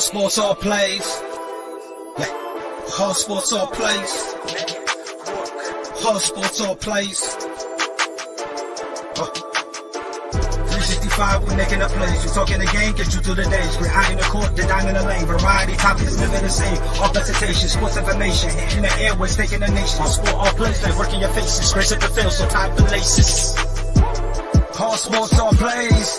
sports, all plays. Yeah. All sports, all plays. All sports, all plays. 365, we making a plays. You talking the game, get you through the days. We're high in the court, the dime in the lane. Variety topics, living the same. All presentation, sports information. Hitting the airways, taking the nation. All sport, all plays, like working your faces. Grace at the field, so tie the laces. All sports, all plays.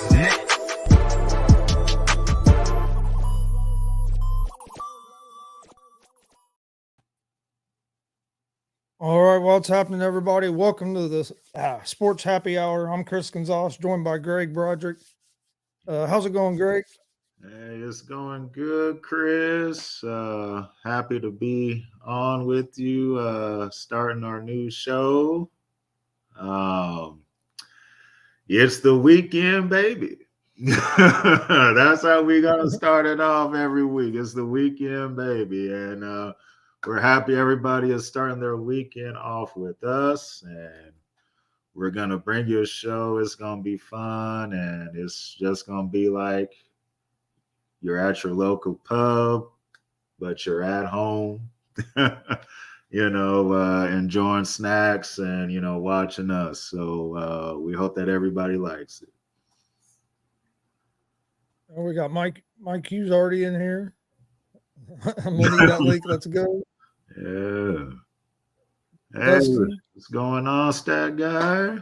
All right, well, what's happening, everybody? Welcome to the Sports Happy Hour. I'm Chris Gonzalez, joined by Greg Broderick. How's it going, Greg? Hey, it's going good, Chris. Happy to be on with you, starting our new show. It's the weekend, baby. That's how we're going to start it off every week. It's the weekend, baby. And we're happy everybody is starting their weekend off with us. And we're going to bring you a show. It's going to be fun. And it's just going to be like you're at your local pub, but you're at home, enjoying snacks and, watching us. So we hope that everybody likes it. Oh, we got Mike Hughes already in here. I'm going to need that link. Let's go. Yeah. Hey, Dustin. what's going on, Stat Guy?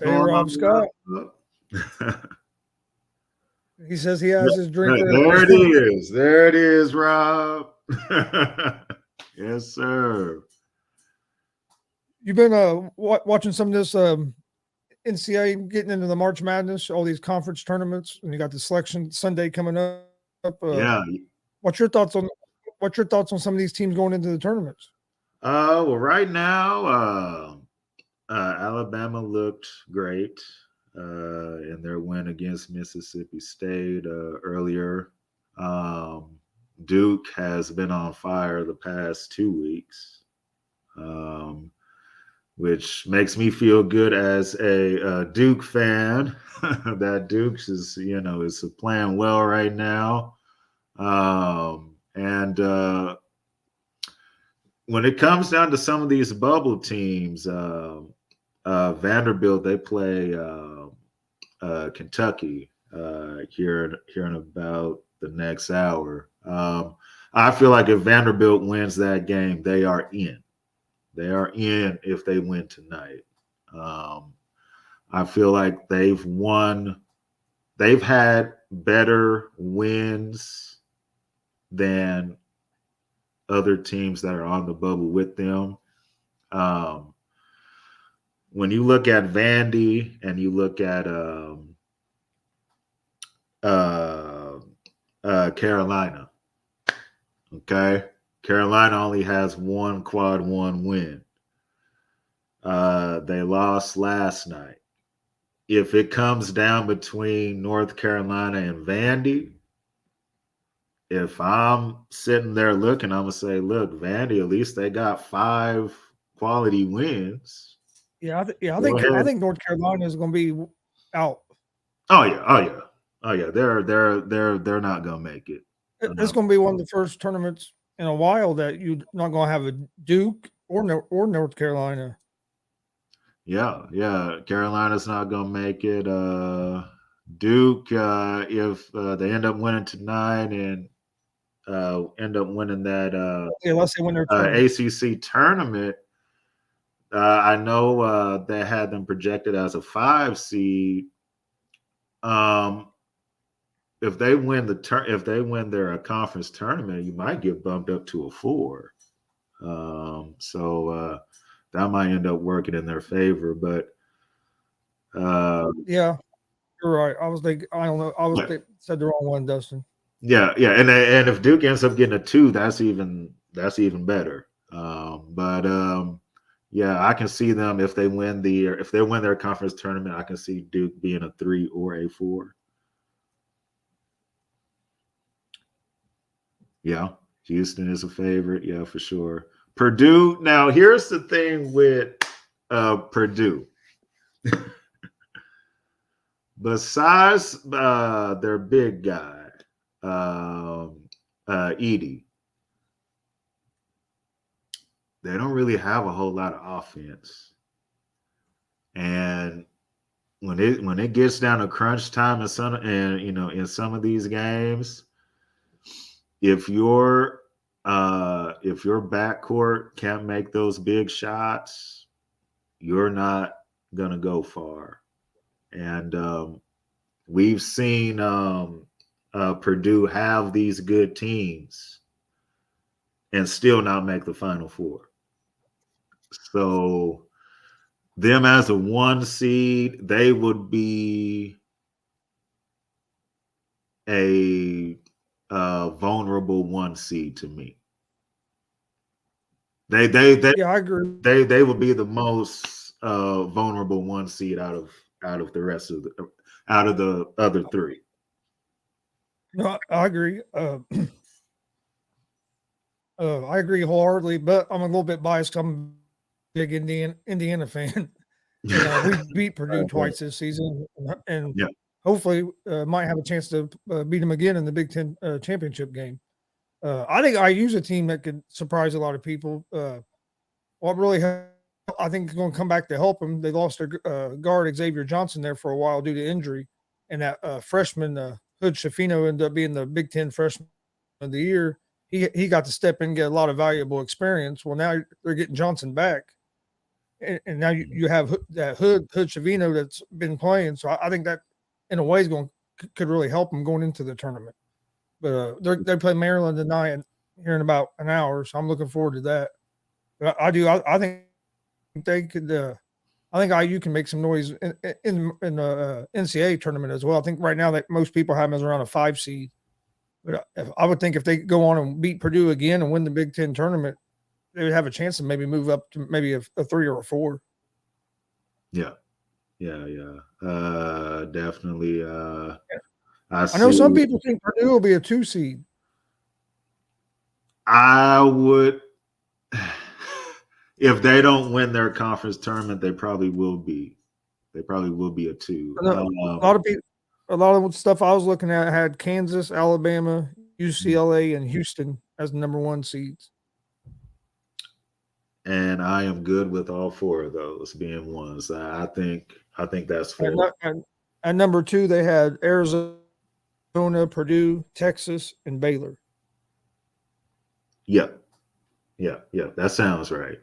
Hey, Rob Scott. He says he has his drink. There it is. There it is, Rob. Yes, sir. You've been watching some of this NCAA getting into the March Madness, all these conference tournaments, and you got the selection Sunday coming up. Yeah. What's your thoughts on some of these teams going into the tournaments? Well, right now, Alabama looked great in their win against Mississippi State earlier. Duke has been on fire the past 2 weeks, which makes me feel good as a Duke fan. That Duke is playing well right now. And when it comes down to some of these bubble teams, Vanderbilt, they play Kentucky here in about the next hour. I feel like if Vanderbilt wins that game, they are in. They are in if they win tonight. I feel like they've had better wins than other teams that are on the bubble with them. When you look at Vandy and you look at Carolina, okay? Carolina only has one quad one win. They lost last night. If it comes down between North Carolina and Vandy, if I'm sitting there looking, I'm going to say, look, Vandy, at least they got 5 quality wins. I think North Carolina is going to be out. Oh yeah. They're not going to make it. It's going to be one of the first tournaments in a while that you're not going to have a Duke or North Carolina. Yeah. Carolina's not going to make it. Duke, if they end up winning tonight and end up winning that let's say when they're ACC tournament, I know they had them projected as a 5 seed. If they win their conference tournament, you might get bumped up to a 4. So that might end up working in their favor. But yeah, you're right. I don't know. Said the wrong one, Dustin. Yeah, and if Duke ends up getting a 2, that's even better. Yeah, I can see them if they win their conference tournament. I can see Duke being a 3 or a 4. Yeah, Houston is a favorite. Yeah, for sure. Purdue. Now, here's the thing with Purdue. Besides their big guy, Edie, they don't really have a whole lot of offense. And when it gets down to crunch time in some of these games, if your backcourt can't make those big shots, you're not gonna go far. And we've seen Purdue have these good teams and still not make the Final Four. So them as a 1 seed, they would be a vulnerable 1 seed to me. They Yeah, I agree. They would be the most vulnerable 1 seed out of the rest of the other 3. No, I agree. I agree wholeheartedly, but I'm a little bit biased 'cause I'm a big Indiana fan. And, we beat Purdue twice this season, and Yeah. hopefully might have a chance to beat them again in the Big Ten championship game. I think IU's a team that could surprise a lot of people. What really I think is going to come back to help them. They lost their guard Xavier Johnson there for a while due to injury, and that freshman Hood Schifino ended up being the Big Ten freshman of the year. He got to step in and get a lot of valuable experience. Well, now they're getting Johnson back. And now you have that Hood Schifino that's been playing. So I think that in a way is could really help them going into the tournament. But they play Maryland tonight here in about an hour, so I'm looking forward to that. But I think they could. I think IU can make some noise in the NCAA tournament as well. I think right now that most people have them as around a 5 seed. But I would think if they go on and beat Purdue again and win the Big Ten tournament, they would have a chance to maybe move up to maybe a 3 or a 4. Yeah. Definitely. I know some people think Purdue will be a 2 seed. I would, if they don't win their conference tournament, they probably will be. They probably will be a 2. A lot of stuff I was looking at had Kansas, Alabama, UCLA, and Houston as the number 1 seeds. And I am good with all 4 of those being 1s. I think that's fair. And number 2, they had Arizona, Purdue, Texas, and Baylor. Yeah. That sounds right.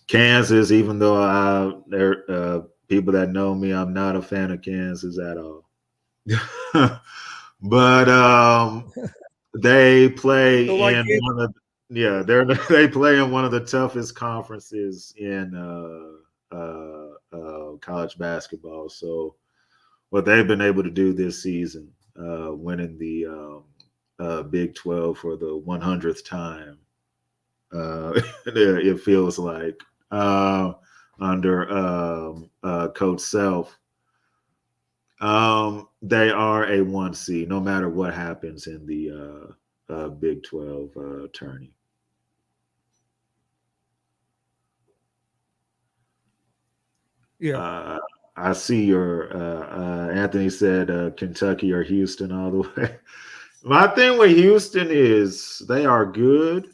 Kansas, even though there people that know me, I'm not a fan of Kansas at all. But they play they play in one of the toughest conferences in college basketball. So what they've been able to do this season, winning the Big 12 for the 100th time, it feels like under Coach Self. They are a 1 seed no matter what happens in the Big 12 tourney. Yeah. I see your Anthony said Kentucky or Houston all the way. My thing with Houston is they are good,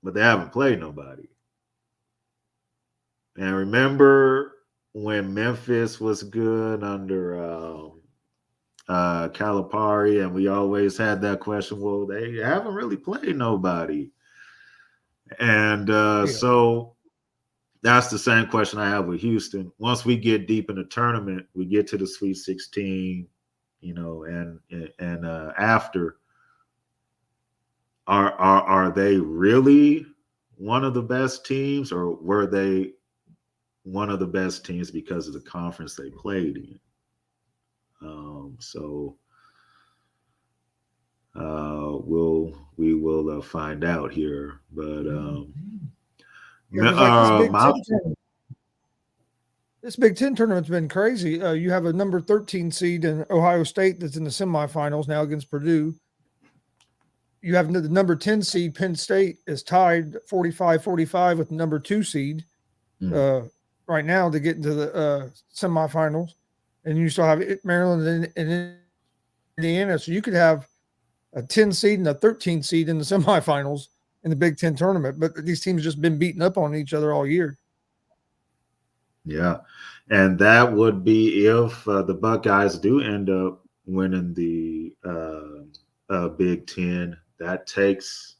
but they haven't played nobody. And remember when Memphis was good under Calipari, and we always had that question, well, they haven't really played nobody. And so that's the same question I have with Houston. Once we get deep in the tournament, we get to the Sweet 16, and after, are they really one of the best teams, or were they one of the best teams because of the conference they played in? So we will find out here, but this Big Ten tournament's been crazy. You have a number 13 seed in Ohio State that's in the semifinals now against Purdue. You have the number 10 seed Penn State is tied 45-45 with the number 2 seed right now to get into the semifinals. and you still have Maryland and Indiana. So you could have a 10 seed and a 13 seed in the semifinals in the Big Ten tournament. But these teams just been beating up on each other all year. Yeah. And that would be if the Buckeyes do end up winning the Big Ten. That takes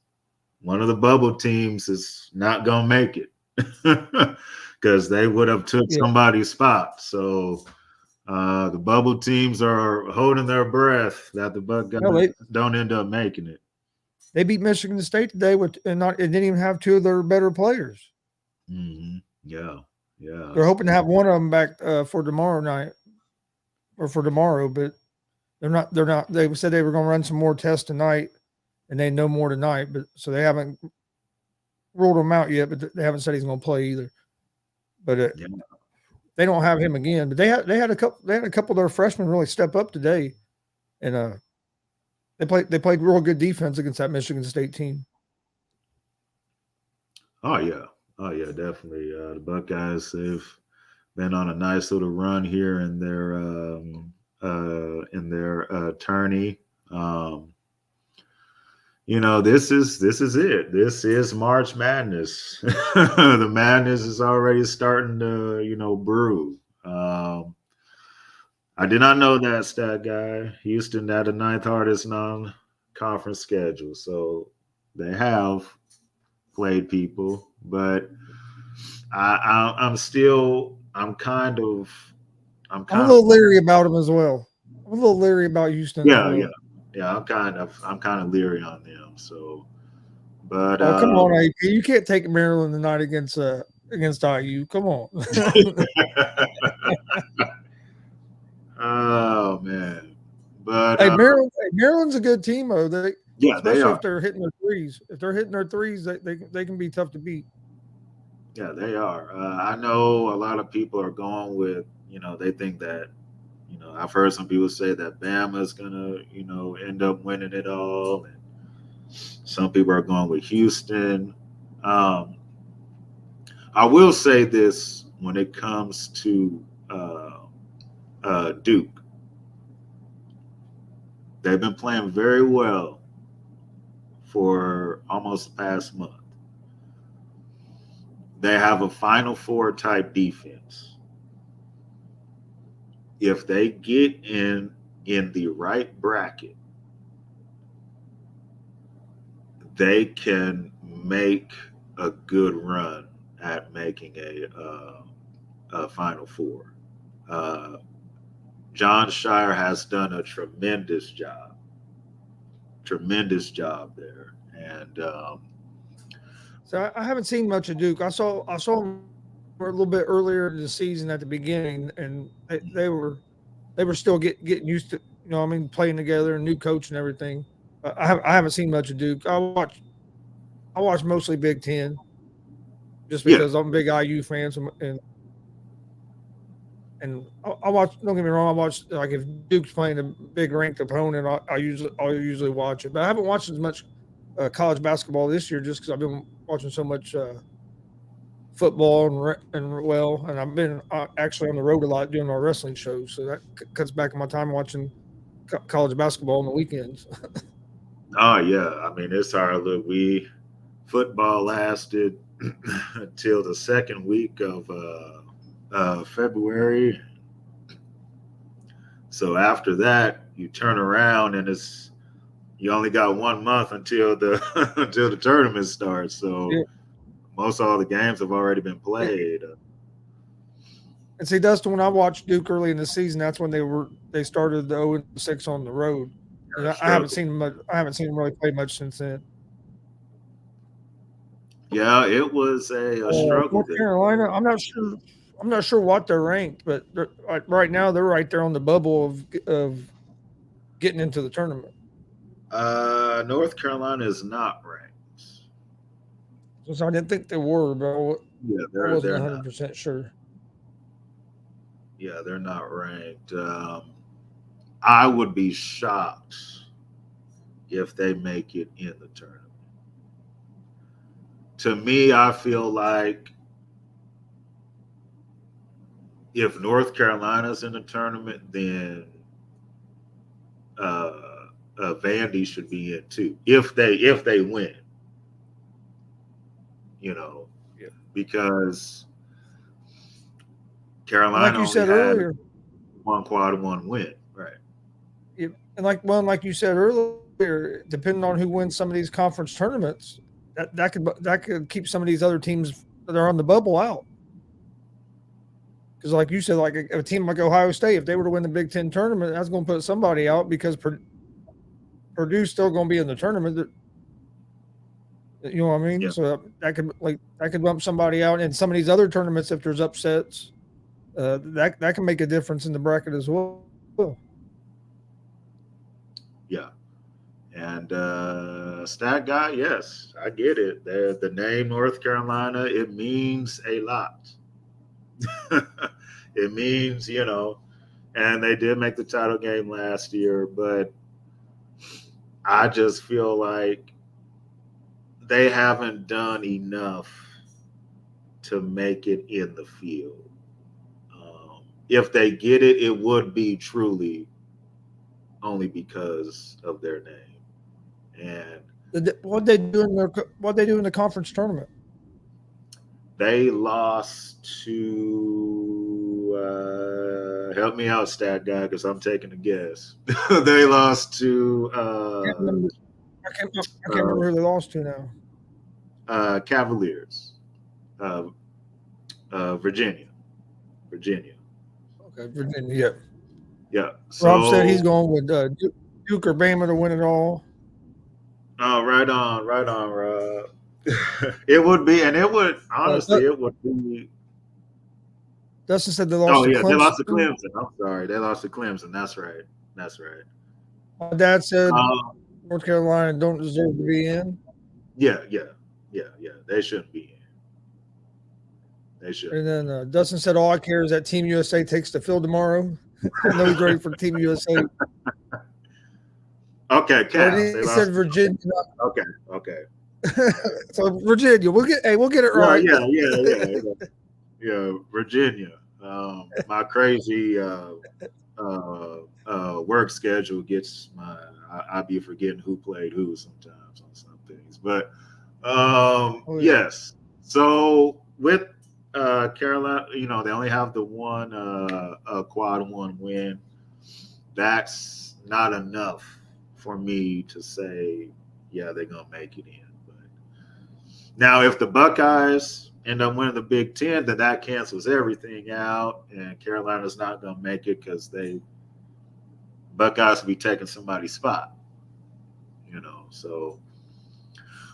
one of the bubble teams is not going to make it because they would have took somebody's spot. So the bubble teams are holding their breath that the Buckeyes don't end up making it. They beat Michigan State today and didn't even have two of their better players. Mm-hmm. Yeah. Yeah. They're hoping to have one of them back for tomorrow night or for tomorrow, but they're not. They said they were going to run some more tests tonight, and they know more tonight. But so they haven't ruled him out yet. But they haven't said he's going to play either. But they don't have him again. But they had a couple of their freshmen really step up today, and they played real good defense against that Michigan State team. Oh yeah, definitely. The Buckeyes, they've been on a nice little run here in their tourney. This is it. This is March Madness. The madness is already starting to brew. I did not know that, stat guy. Houston had the 9th hardest non-conference schedule, so they have played people, but I'm kind of I'm a little leery about him as well. I'm a little leery about Houston. Yeah. I'm kind of leery on them. So, but come on, AP, you can't take Maryland tonight against IU. Come on. Oh man, but hey, Maryland's a good team though. Especially they are. If they're hitting their threes. If they're hitting their threes, they can be tough to beat. Yeah, they are. I know a lot of people are going with, they think that, I've heard some people say that Bama's gonna, end up winning it all, and some people are going with Houston. I will say this when it comes to Duke, they've been playing very well for almost the past month. They have a Final Four type defense. If they get in the right bracket, they can make a good run at making a Final Four. John Shire has done a tremendous job there, and So I haven't seen much of Duke. I saw them a little bit earlier in the season at the beginning, and they were still getting used to playing together and new coach and everything. I haven't seen much of Duke. I watch mostly Big Ten, just because I'm a big IU fan, and I watch. Don't get me wrong, I watch, like, if Duke's playing a big ranked opponent, I'll usually watch it. But I haven't watched as much college basketball this year just because I've been watching so much football and I've been actually on the road a lot doing our wrestling shows, so that cuts back on my time watching college basketball on the weekends. Oh yeah, I mean it's hardly football lasted until the second week of February. So after that, you turn around and you only got 1 month until the until the tournament starts. So most all the games have already been played. And see, Dustin, when I watched Duke early in the season, that's when they started the 0-6 on the road. And I haven't seen much. I haven't seen them really play much since then. Yeah, it was a struggle. North Carolina, I'm not sure what they're ranked, but right now they're right there on the bubble of getting into the tournament. North Carolina is not ranked. So I didn't think they were, but I wasn't 100% sure. Yeah, they're not ranked. I would be shocked if they make it in the tournament. To me, I feel like if North Carolina's in the tournament, then Vandy should be in too. If they win, Yeah. because And Carolina like you only said had earlier, one quad one win, right? and like you said earlier, depending on who wins some of these conference tournaments, that could keep some of these other teams that are on the bubble out. Because, like you said, like a team like Ohio State, if they were to win the Big Ten tournament, that's going to put somebody out because Purdue's still going to be in the tournament. You know what I mean? Yeah, So that could bump somebody out. And some of these other tournaments, if there's upsets, that can make a difference in the bracket as well. yeah. And stat guy, yes, I get it. The name North Carolina, it means a lot. It means, and they did make the title game last year, but I just feel like they haven't done enough to make it in the field. If they get it, it would be truly only because of their name. And What they do in the conference tournament? they lost to help me out, stat guy, because I'm taking a guess. They lost to I can't remember who they lost to now. Cavaliers, uh, Virginia. Okay, Virginia. Yeah. Yeah. Rob said he's So, going with Duke or Bama to win it all. right on, Rob. It would be, and it would honestly, it would be. Dustin said they lost Oh to yeah, they lost to Clemson. Clemson. I'm sorry, they lost to Clemson. That's right. My dad said Um, North Carolina don't deserve to be in. yeah. They shouldn't be in. They And shouldn't then be. Dustin said all I care is that Team USA takes the field tomorrow. I know he's ready for Team USA. Okay, But Cavs. They he said lost. Virginia. Okay. So Virginia, we'll get it right. Yeah. Virginia. My crazy work schedule gets I be forgetting who played who sometimes on some things, but Oh, yeah. yes. So with Carolina, they only have the one quad one win. That's not enough for me to say, yeah, they're gonna make it in. But now, if the Buckeyes end up winning the Big Ten, then that cancels everything out, and Carolina's not gonna make it because Buckeyes will be taking somebody's spot. So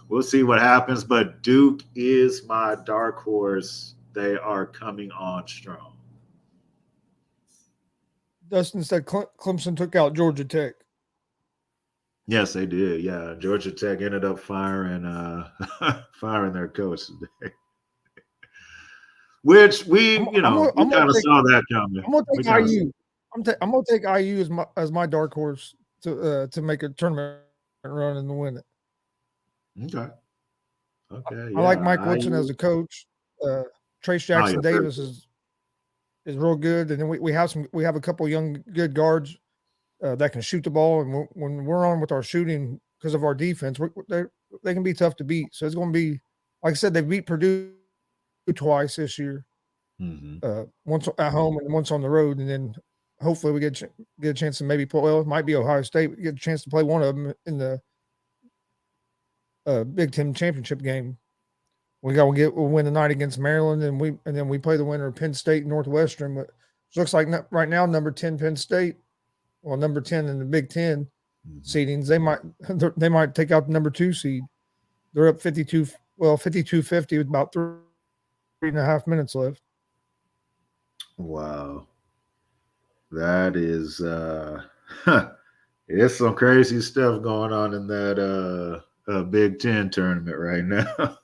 we'll see what happens. But Duke is my dark horse. They are coming on strong. Dustin said Clemson took out Georgia Tech. Yes, they did. Yeah, Georgia Tech ended up firing their coach today, which we I'm gonna kind of take saw that coming. I'm gonna take IU. I'm gonna take IU as my dark horse to make a tournament run and win it. Okay, I like yeah. Mike Woodson as a coach. Trace Oh, Jackson yeah, Davis is real good, and then we have a couple young good guards that can shoot the ball. And when we're on with our shooting because of our defense, they can be tough to beat. So it's going to be, like I said, they beat Purdue twice this year, once at home and once on the road, and then hopefully we get a chance to maybe play. Well, it might be Ohio State. We get a chance to play one of them in the Big Ten championship game. We'll win tonight against Maryland, and then we play the winner of Penn State and Northwestern. But it looks like right now number 10 Penn State, well number 10 in the Big Ten seedings. They might take out the number 2 seed. They're up 52-50 with about 3.5 minutes left. Wow, that is there's some crazy stuff going on in that Big Ten tournament right now.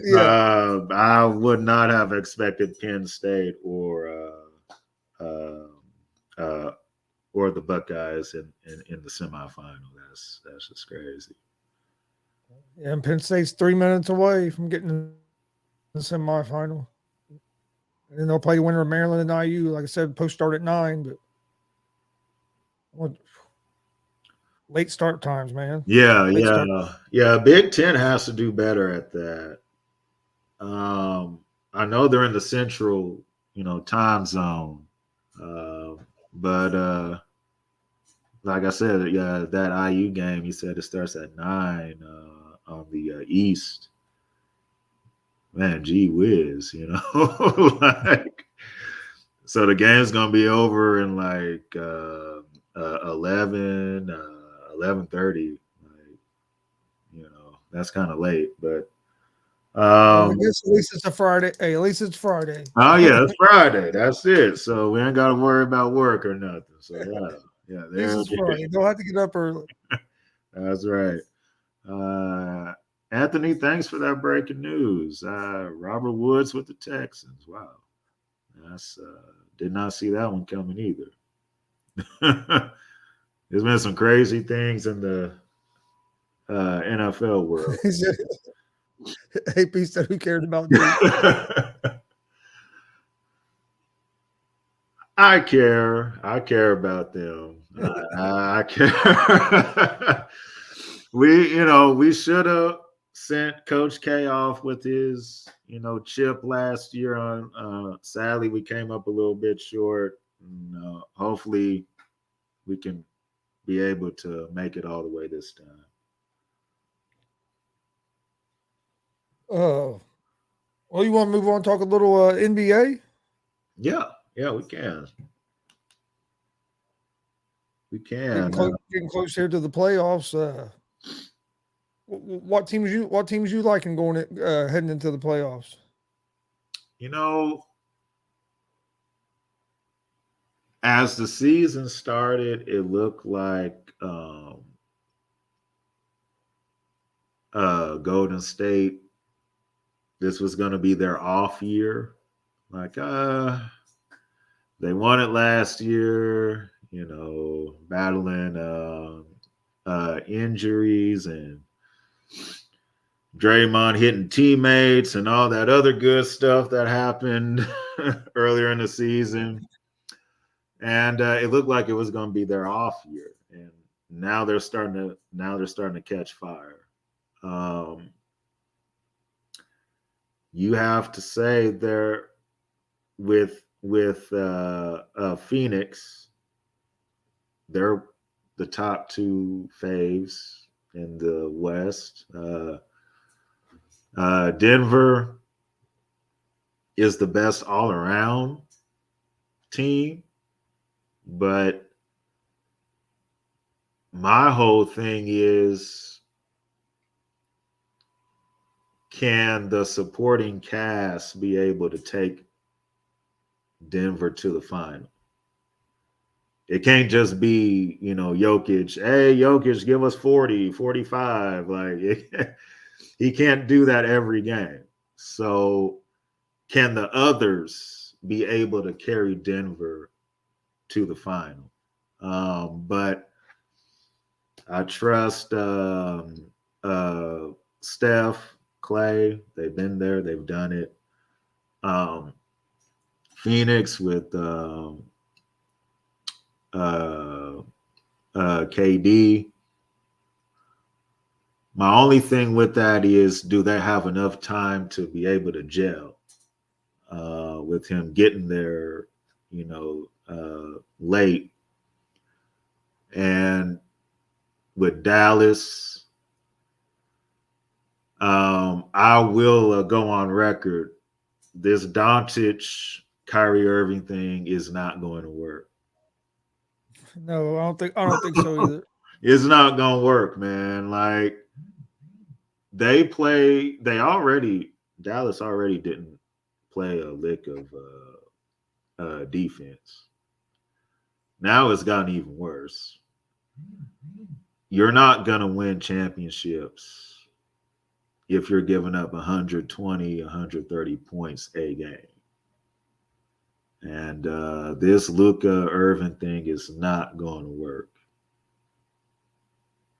Yeah. I would not have expected Penn State or the Buckeyes in the semifinal. That's just crazy. And Penn State's 3 minutes away from getting in the semifinal. And then they'll play the winner of Maryland and IU. Like I said, post start at 9, but late start times, man. Late start. Yeah. Big Ten has to do better at that. I know they're in the central, time zone, but like I said, yeah, that IU game, you said it starts at 9 on the East. Man, gee whiz, like. So the game's gonna be over in like 11, 11:30. Like, that's kind of late, but Well, I guess at least it's a Friday. Hey, at least it's Friday. oh yeah, it's Friday. That's it. So we ain't got to worry about work or nothing. So yeah, At least it's Friday. Don't have to get up early. That's right. Anthony, thanks for that breaking news. Robert Woods with the Texans. Wow, that's did not see that one coming either. There's been some crazy things in the NFL world. AP said, "Who cares about Duke?" I care. I care about them. I care. We should have sent Coach K off with his, chip last year on. Sadly, we came up a little bit short. Hopefully, we can be able to make it all the way this time. Well, you want to move on? Talk a little NBA. Yeah, we can. We can. Getting close here to the playoffs. What teams you liking going heading into the playoffs? As the season started, it looked like Golden State, this was going to be their off year. Like, they won it last year, battling injuries and Draymond hitting teammates and all that other good stuff that happened earlier in the season. And it looked like it was going to be their off year. And now they're starting to catch fire. You have to say they're with Phoenix, they're the top two faves in the West. Denver is the best all-around team, but my whole thing is, can the supporting cast be able to take Denver to the final? It can't just be, Jokic. Hey, Jokic, give us 40, 45. Like, he can't do that every game. So can the others be able to carry Denver to the final? But I trust Steph, Clay. They've been there. They've done it. Phoenix with KD. My only thing with that is, do they have enough time to be able to gel with him getting there, late? And with Dallas, I will go on record. This Doncic, Kyrie Irving thing is not going to work. No, I don't think so either. It's not going to work, man. Like, Dallas already didn't play a lick of defense. Now it's gotten even worse. You're not going to win championships if you're giving up 120, 130 points a game. And this Luka Irving thing is not going to work.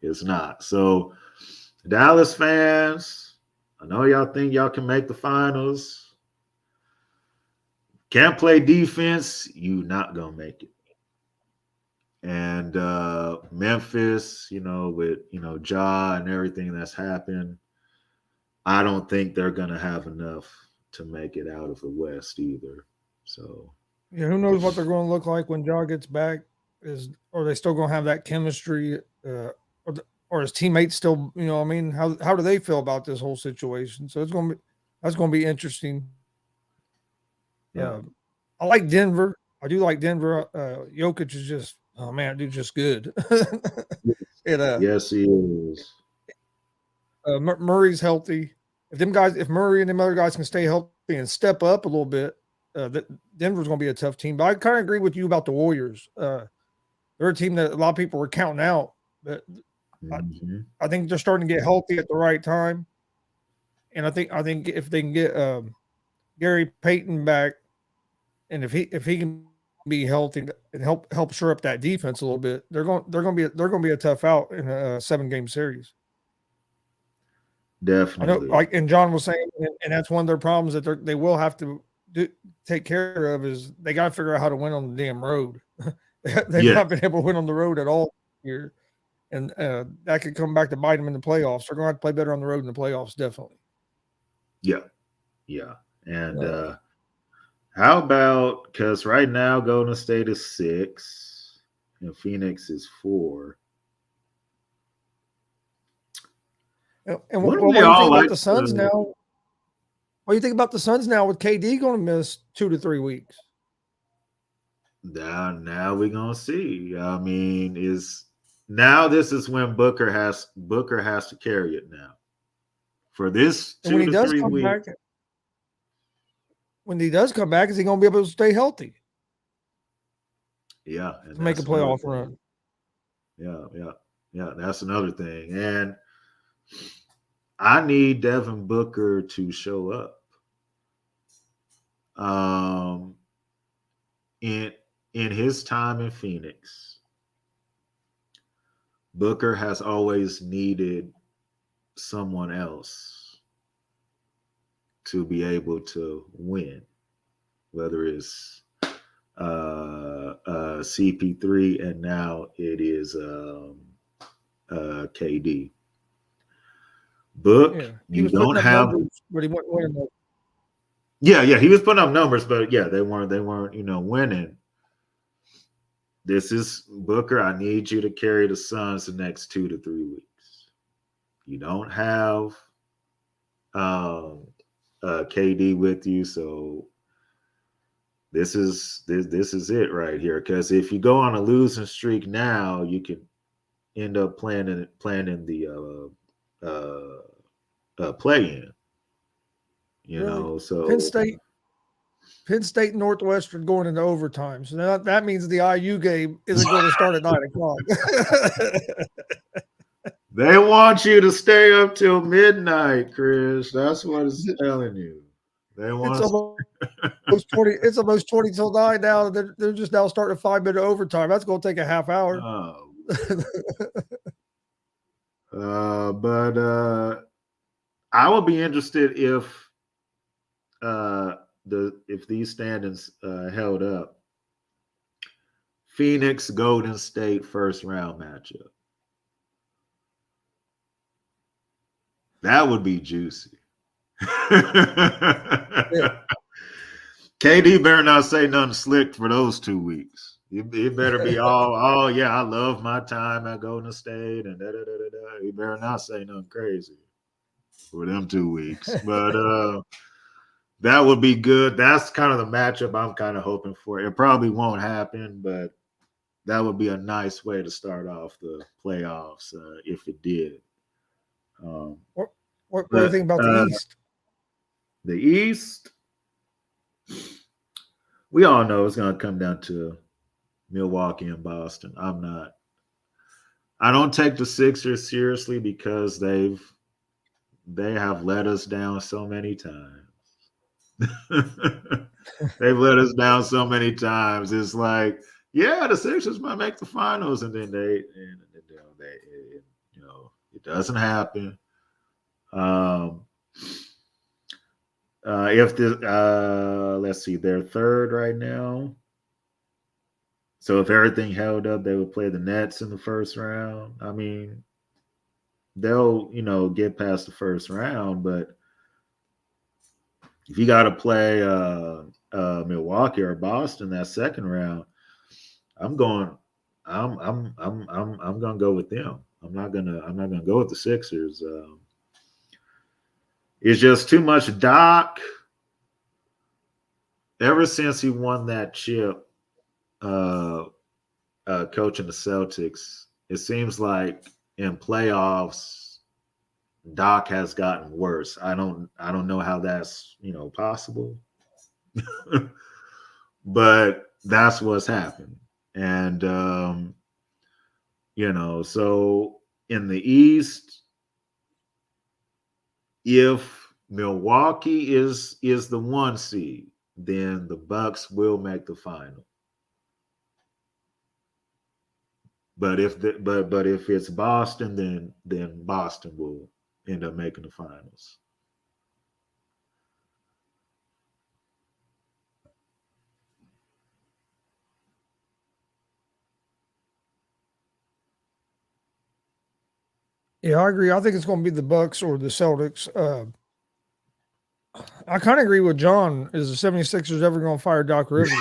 It's not. So, Dallas fans, I know y'all think y'all can make the finals. can't play defense, you not gonna make it. And Memphis, with Ja and everything that's happened, I don't think they're gonna have enough to make it out of the West either. So Yeah, who knows what they're going to look like when Ja gets back? Are they still going to have that chemistry, or his teammates still? I mean, how do they feel about this whole situation? So that's going to be interesting. Yeah, I like Denver. I do like Denver. Jokic is just, oh man, dude's just good. and yes, he is. Murray's healthy. If Murray and them other guys can stay healthy and step up a little bit, Denver's going to be a tough team. But I kind of agree with you about the Warriors. They're a team that a lot of people were counting out, but I think they're starting to get healthy at the right time. And I think if they can get Gary Payton back, and if he can be healthy and help shore up that defense a little bit, they're going to be a tough out in a 7-game series. Definitely. I know, and John was saying, and that's one of their problems that they will have to take care of is they got to figure out how to win on the damn road. They've not been able to win on the road at all here, and that could come back to bite them in the playoffs. They're going to have to play better on the road in the playoffs, definitely. Yeah. And how about, because right now Golden State is 6 and Phoenix is 4. And what do you think about the Suns now? What do you think about the Suns now with KD going to miss 2 to 3 weeks? Now we're gonna see. I mean, this is when Booker has to carry it now. For this 2 to 3 weeks. When he does come back, is he going to be able to stay healthy? Yeah, to make a playoff run. Yeah. That's another thing, and I need Devin Booker to show up. In his time in Phoenix, Booker has always needed someone else to be able to win, whether it's CP3 and now it is KD. Book, you don't have. Numbers, but he wasn't winning. Yeah, he was putting up numbers, but they weren't, winning. This is Booker. I need you to carry the Suns the next 2 to 3 weeks. You don't have KD with you, so this is it right here. Because if you go on a losing streak now, you can end up playing in the play-in. So Penn State and Northwestern going into overtime. So that means the IU game isn't going to start at 9:00. They want you to stay up till midnight, Chris. That's what it's telling you. They want it's almost 20 till 9 now. They're just now starting a 5-minute overtime. That's going to take a half hour. But I would be interested if these standings held up. Phoenix Golden State first round matchup. That would be juicy. KD better not say nothing slick for those 2 weeks. It better be oh yeah, I love my time at Golden State and da. He better not say nothing crazy for them 2 weeks. But that would be good. That's kind of the matchup I'm kind of hoping for. It probably won't happen, but that would be a nice way to start off the playoffs if it did. What do you think about the East? The East, we all know it's going to come down to Milwaukee and Boston. I don't take the Sixers seriously because they have let us down so many times. They've let us down so many times. It's like, yeah, the Sixers might make the finals, and then it doesn't happen. If the let's see, they're third right now. So if everything held up, they would play the Nets in the first round. I mean, they'll get past the first round, but if you got to play Milwaukee or Boston that second round, I'm going. I'm gonna go with them. I'm not gonna go with the Sixers. It's just too much. Doc, ever since he won that chip, coaching the Celtics, it seems like in playoffs, Doc has gotten worse. I don't know how that's possible, but that's what's happened. And so in the East, if Milwaukee is the 1 seed, then the Bucks will make the final. But if it's Boston, then Boston will end up making the finals. Yeah, I agree. I think it's going to be the Bucks or the Celtics. I kind of agree with John. Is the 76ers ever going to fire Doc Rivers?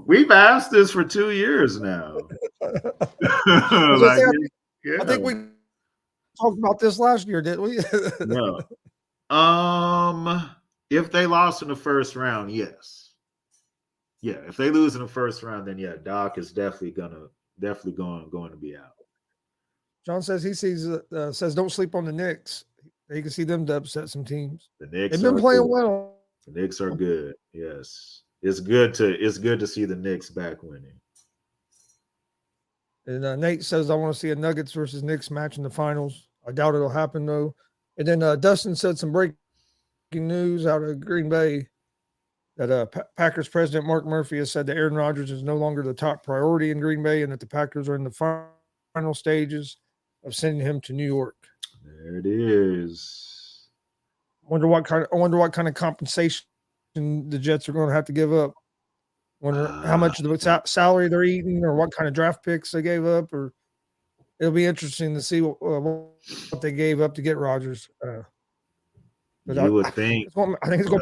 We've asked this for 2 years now. I think we talked about this last year, didn't we? No. If they lost in the first round, yes. Yeah, if they lose in the first round, then yeah, Doc is definitely going to be out. John says he sees says don't sleep on the Knicks. He can see them to upset some teams. The Knicks They've been playing good. well. The Knicks are good. Yes, it's good to see the Knicks back winning. And Nate says I want to see a Nuggets versus Knicks match in the finals. I doubt it'll happen though. And then Dustin said some breaking news out of Green Bay that Packers president Mark Murphy has said that Aaron Rodgers is no longer the top priority in Green Bay and that the Packers are in the final stages of sending him to New York. There it is. I wonder what kind of compensation the Jets are going to have to give up. Wonder how much of the salary they're eating, or what kind of draft picks they gave up. Or it'll be interesting to see what they gave up to get Rodgers. But you would think. I think it's going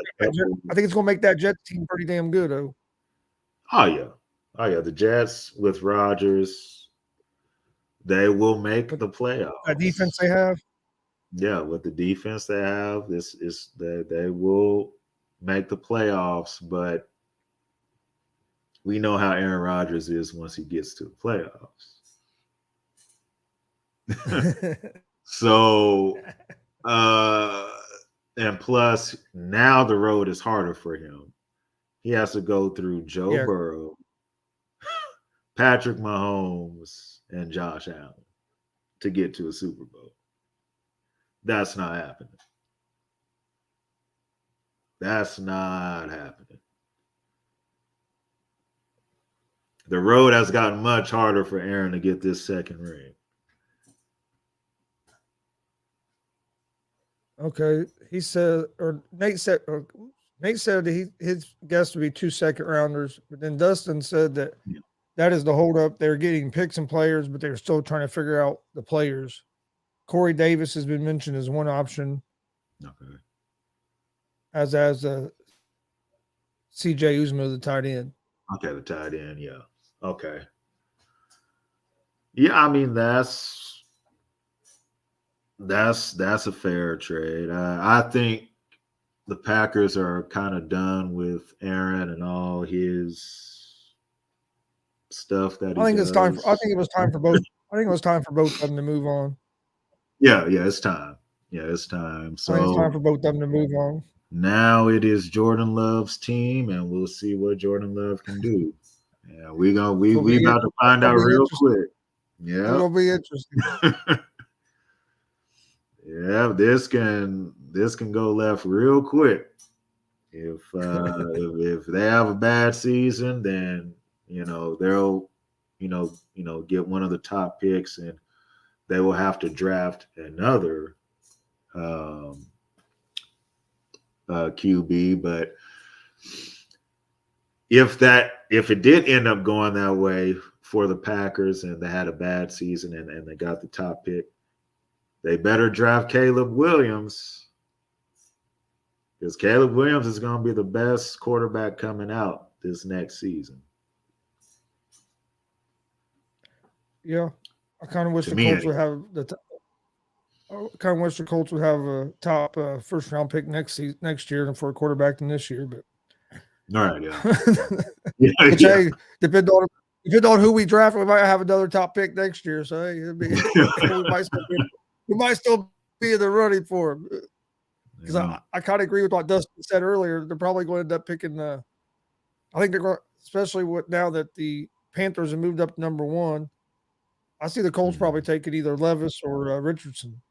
to make that Jets team pretty damn good, though. Oh yeah. The Jets with Rodgers, they will make the playoffs. That defense they have. Yeah, with the defense they have, they will make the playoffs. But we know how Aaron Rodgers is once he gets to the playoffs. So, and plus now the road is harder for him. He has to go through Joe Burrow, Patrick Mahomes, and Josh Allen to get to a Super Bowl. That's not happening. That's not happening. The road has gotten much harder for Aaron to get this second ring. Okay. He said, or Nate said that his guess would be 2 second rounders, but then Dustin said that that is the holdup. They're getting picks and players, but they're still trying to figure out the players. Corey Davis has been mentioned as one option. Okay. As CJ Uzma, the tight end. Okay, the tight end, yeah. Okay. Yeah, I mean that's a fair trade. I think the Packers are kind of done with Aaron and all his stuff that I think it was time for both. I think it was time for both of them to move on. Yeah, it's time. Yeah, it's time. So I think it's time for both of them to move on. Now it is Jordan Love's team, and we'll see what Jordan Love can do. Yeah, we about to find out real quick. Yeah, it'll be interesting. Yeah, this can go left real quick. If if they have a bad season, then they'll get one of the top picks, and they will have to draft another QB, but if it did end up going that way for the Packers and they had a bad season and they got the top pick, they better draft Caleb Williams, because Caleb Williams is going to be the best quarterback coming out this next season. Yeah, I kind of wish To the me, Colts would have a top first round pick next year for a quarterback than this year. But all right, yeah. which hey, depend on who we draft, we might have another top pick next year. So hey, we might still be in the running for him. Because I kind of agree with what Dustin said earlier. They're probably going to end up picking. I think they're going, especially now that the Panthers have moved up to number 1. I see the Colts probably taking either Levis or Richardson.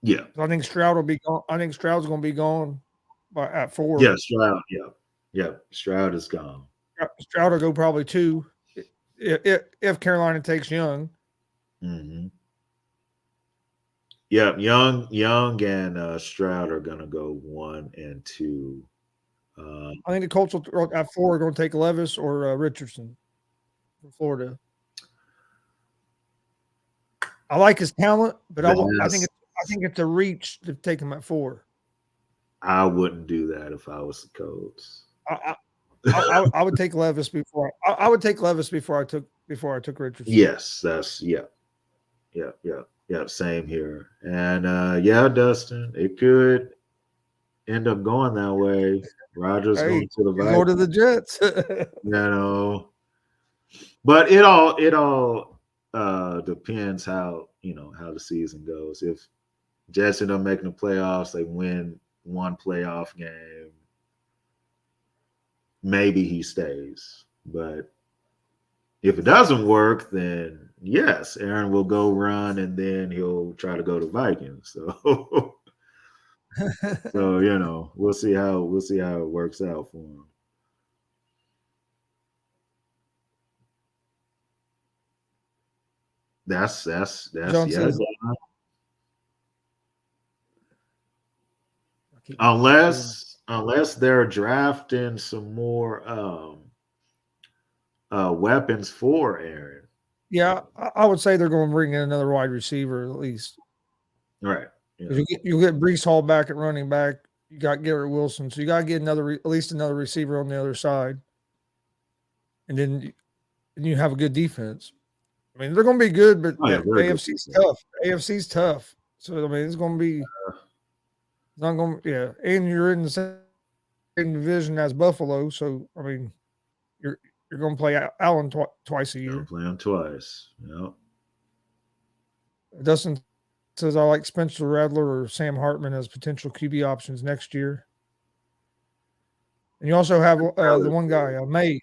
Yeah, I think Stroud will be gone. I think Stroud's going to be gone at 4. Yeah, Stroud. Yeah. Stroud is gone. Stroud will go probably 2 if Carolina takes Young. Mm-hmm. Yeah, Young and Stroud are going to go 1 and 2. I think the Colts at 4 are going to take Levis or Richardson from Florida. I like his talent, but I think it's a reach to take him at 4. I wouldn't do that if I was the Colts. I would take Levis before I would take Levis before I took Richardson. Yes, that's yeah. Same here. And Dustin, it could end up going that way. Rodgers going to the Vikings. Go to the Jets. But it all depends how the season goes. If Jets end up making the playoffs, they win one playoff game, maybe he stays. But if it doesn't work, then yes, Aaron will go run and then he'll try to go to Vikings. So we'll see how it works out for him. That's John says, unless they're drafting some more weapons for Aaron. Yeah, I would say they're going to bring in another wide receiver at least. Right. Yeah. You'll get Breece Hall back at running back. You got Garrett Wilson, so you got to get at least another receiver on the other side, and then you have a good defense. I mean, they're going to be good, but the AFC's tough. AFC's tough, so I mean, it's going to be not going. Yeah, and you're in the same division as Buffalo, so I mean, you're going to play Allen twice a year. Play him twice. Yep. Dustin says I like Spencer Rattler or Sam Hartman as potential QB options next year. And you also have the one guy, May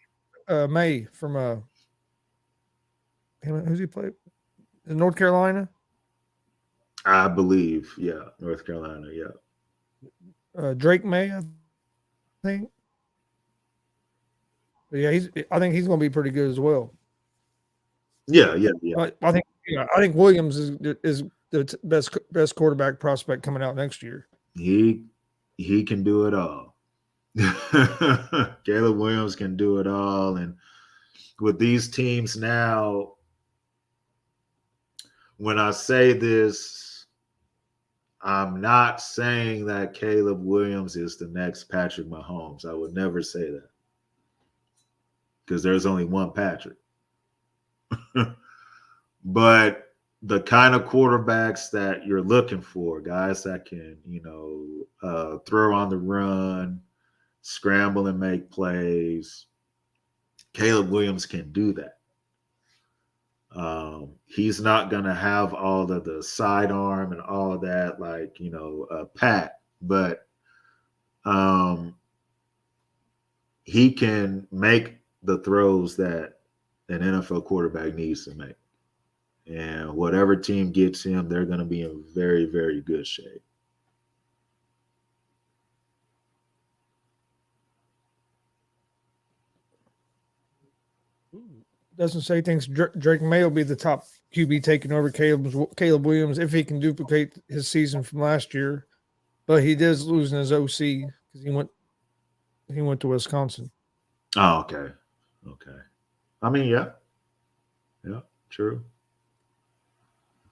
from who's he played? In North Carolina? I believe, yeah, North Carolina, yeah. Drake May, I think. But yeah, I think he's going to be pretty good as well. Yeah. I think Williams is the best quarterback prospect coming out next year. He can do it all. Caleb Williams can do it all, and with these teams now, when I say this, I'm not saying that Caleb Williams is the next Patrick Mahomes. I would never say that, because there's only one Patrick. But the kind of quarterbacks that you're looking for, guys that can, throw on the run, scramble and make plays, Caleb Williams can do that. He's not going to have all of the sidearm and all of that like, Pat, but he can make the throws that an NFL quarterback needs to make. And whatever team gets him, they're going to be in very, very good shape. Doesn't say thinks Drake May will be the top QB taking over Caleb Williams if he can duplicate his season from last year. but he is losing his OC because he went to Wisconsin. Oh, okay. Okay. I mean, yeah. Yeah, true.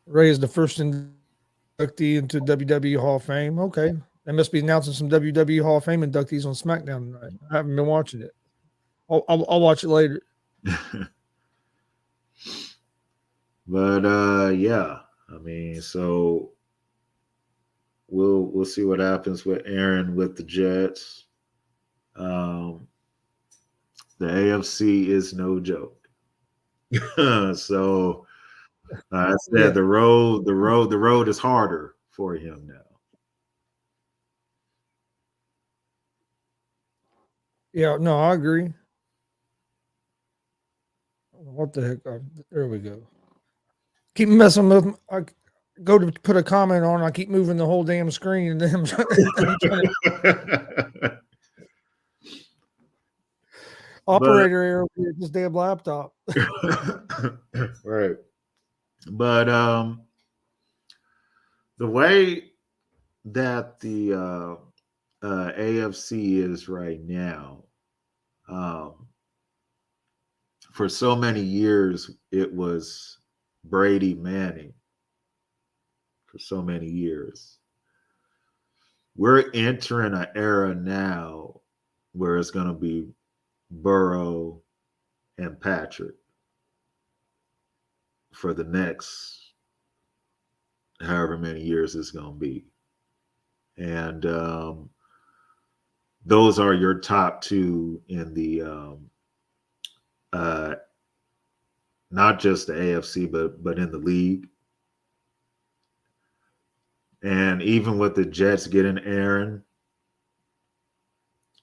Ray is the first inductee into WWE Hall of Fame. Okay. They must be announcing some WWE Hall of Fame inductees on SmackDown tonight. I haven't been watching it. I'll watch it later. But yeah. I mean, so we'll see what happens with Aaron with the Jets. Um, the AFC is no joke. So I said Yeah. the road is harder for him now. Yeah, no, I agree. What the heck? There we go. Keep messing with. I go to put a comment on. I keep moving the whole damn screen, and then I'm trying to But operator error with this damn laptop. right. But the way that the AFC is right now, um, for so many years, it was Brady Manning. For so many years, we're entering an era now where it's going to be Burrow and Patrick for the next however many years it's going to be. And those are your top two in the uh, not just the AFC, but in the league. And even with the Jets getting Aaron,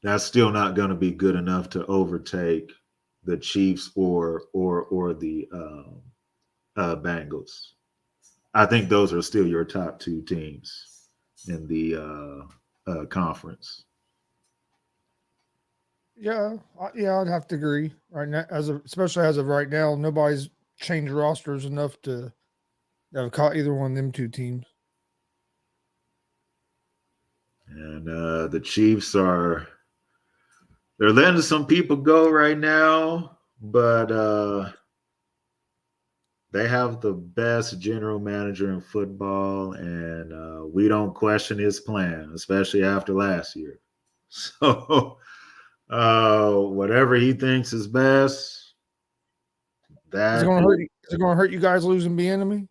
that's still not going to be good enough to overtake the Chiefs or the Bengals. I think those are still your top two teams in the conference. Yeah, I'd have to agree. Right now, especially as of right now, nobody's changed rosters enough to have caught either one of them two teams. And the Chiefs they're letting some people go right now, but they have the best general manager in football, and we don't question his plan, especially after last year. So whatever he thinks is best, Is it that going to hurt? Is it going to hurt you guys losing the enemy?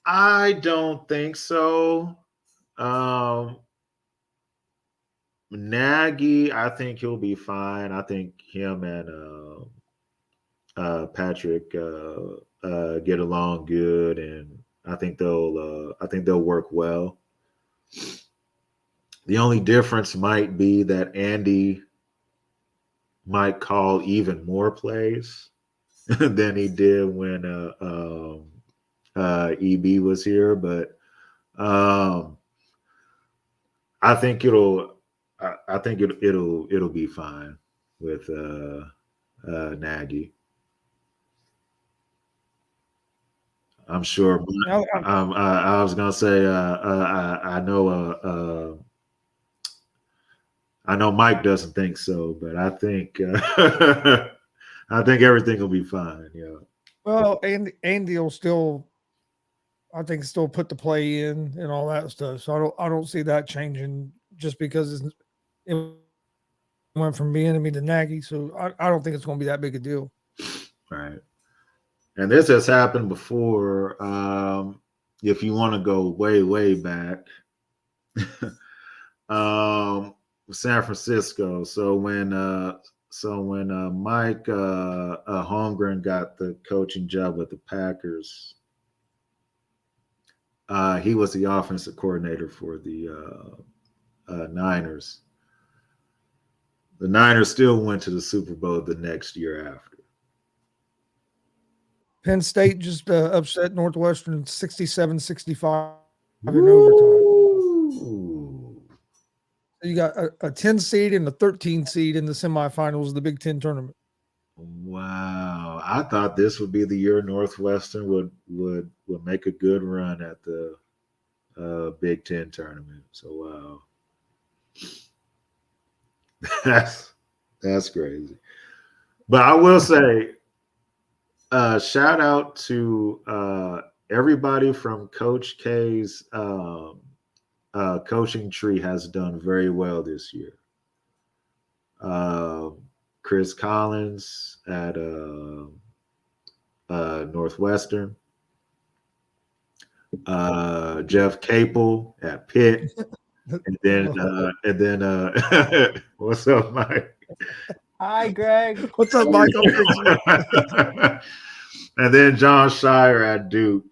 I don't think so. Um, Nagy, I think he'll be fine. I think him and Patrick get along good, and I think they'll work well. The only difference might be that Andy might call even more plays than he did when EB was here, but I think it'll be fine with Nagy. I'm sure. I was gonna say I know Mike doesn't think so, but I think I think everything will be fine. Yeah. Well, Andy will still, I think, still put the play in and all that stuff. So I don't see that changing just because it went from being enemy to Nagy. So I don't think it's going to be that big a deal. Right. And this has happened before. If you want to go way back, San Francisco. So when Mike Holmgren got the coaching job with the Packers, he was the offensive coordinator for the Niners. The Niners still went to the Super Bowl the next year after. Penn State just upset Northwestern 67-65 in overtime. So you got a 10 seed and a 13 seed in the semifinals of the Big Ten tournament. Wow. I thought this would be the year Northwestern would make a good run at the Big Ten tournament. So wow, that's crazy. But I will say, shout out to everybody from Coach K's coaching tree has done very well this year. Chris Collins at Northwestern, Jeff Capel at Pitt, and then what's up, Mike? Hi, Greg. What's up, Mike? I'm fixing it. And then John Shire at Duke.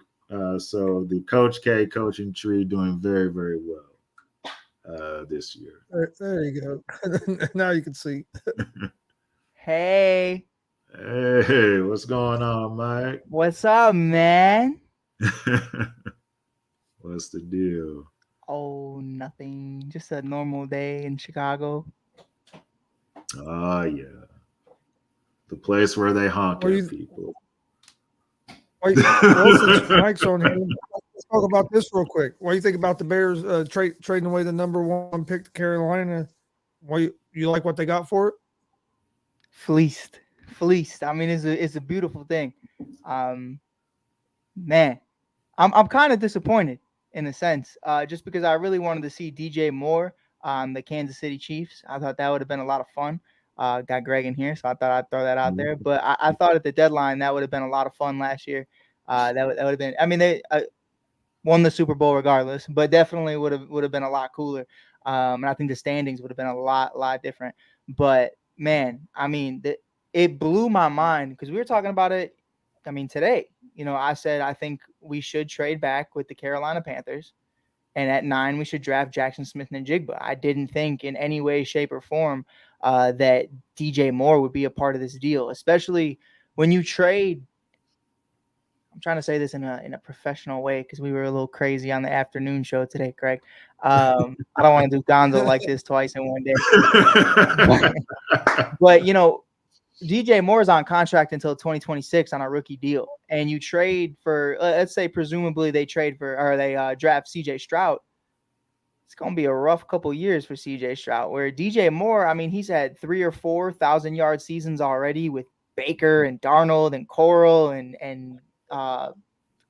So the Coach K coaching tree doing very, very well this year. There you go. Now you can see. Hey, Hey, what's going on, Mike? what's up, man? What's the deal? Oh, nothing. Just a normal day in Chicago. Oh yeah, the place where they honk at people. Well, since Mike's on here, let's talk about this real quick. What do you think about the Bears trading away the number 1 pick to Carolina? You like what they got for it? Fleeced. I mean, it's a beautiful thing. Man, I'm kind of disappointed in a sense, just because I really wanted to see DJ Moore on the Kansas City Chiefs. I thought that would have been a lot of fun. Got Greg in here, so I thought I'd throw that out there. But I thought at the deadline that would have been a lot of fun last year. That would have been. I mean, they won the Super Bowl regardless, but definitely would have been a lot cooler. And I think the standings would have been a lot different. But man, I mean, it blew my mind because we were talking about it. I mean, today, I said I think we should trade back with the Carolina Panthers. And at 9, we should draft Jackson Smith-Njigba. I didn't think in any way, shape, or form that DJ Moore would be a part of this deal, especially when you trade. I'm trying to say this in a professional way because we were a little crazy on the afternoon show today, Craig. I don't want to do Gonzo like this twice in one day. But, DJ Moore is on contract until 2026 on a rookie deal, and you trade for, let's say, presumably they draft CJ Stroud. It's going to be a rough couple years for CJ Stroud. Where DJ Moore, I mean, he's had 3 or 4 1,000-yard seasons already with Baker and Darnold and Coral and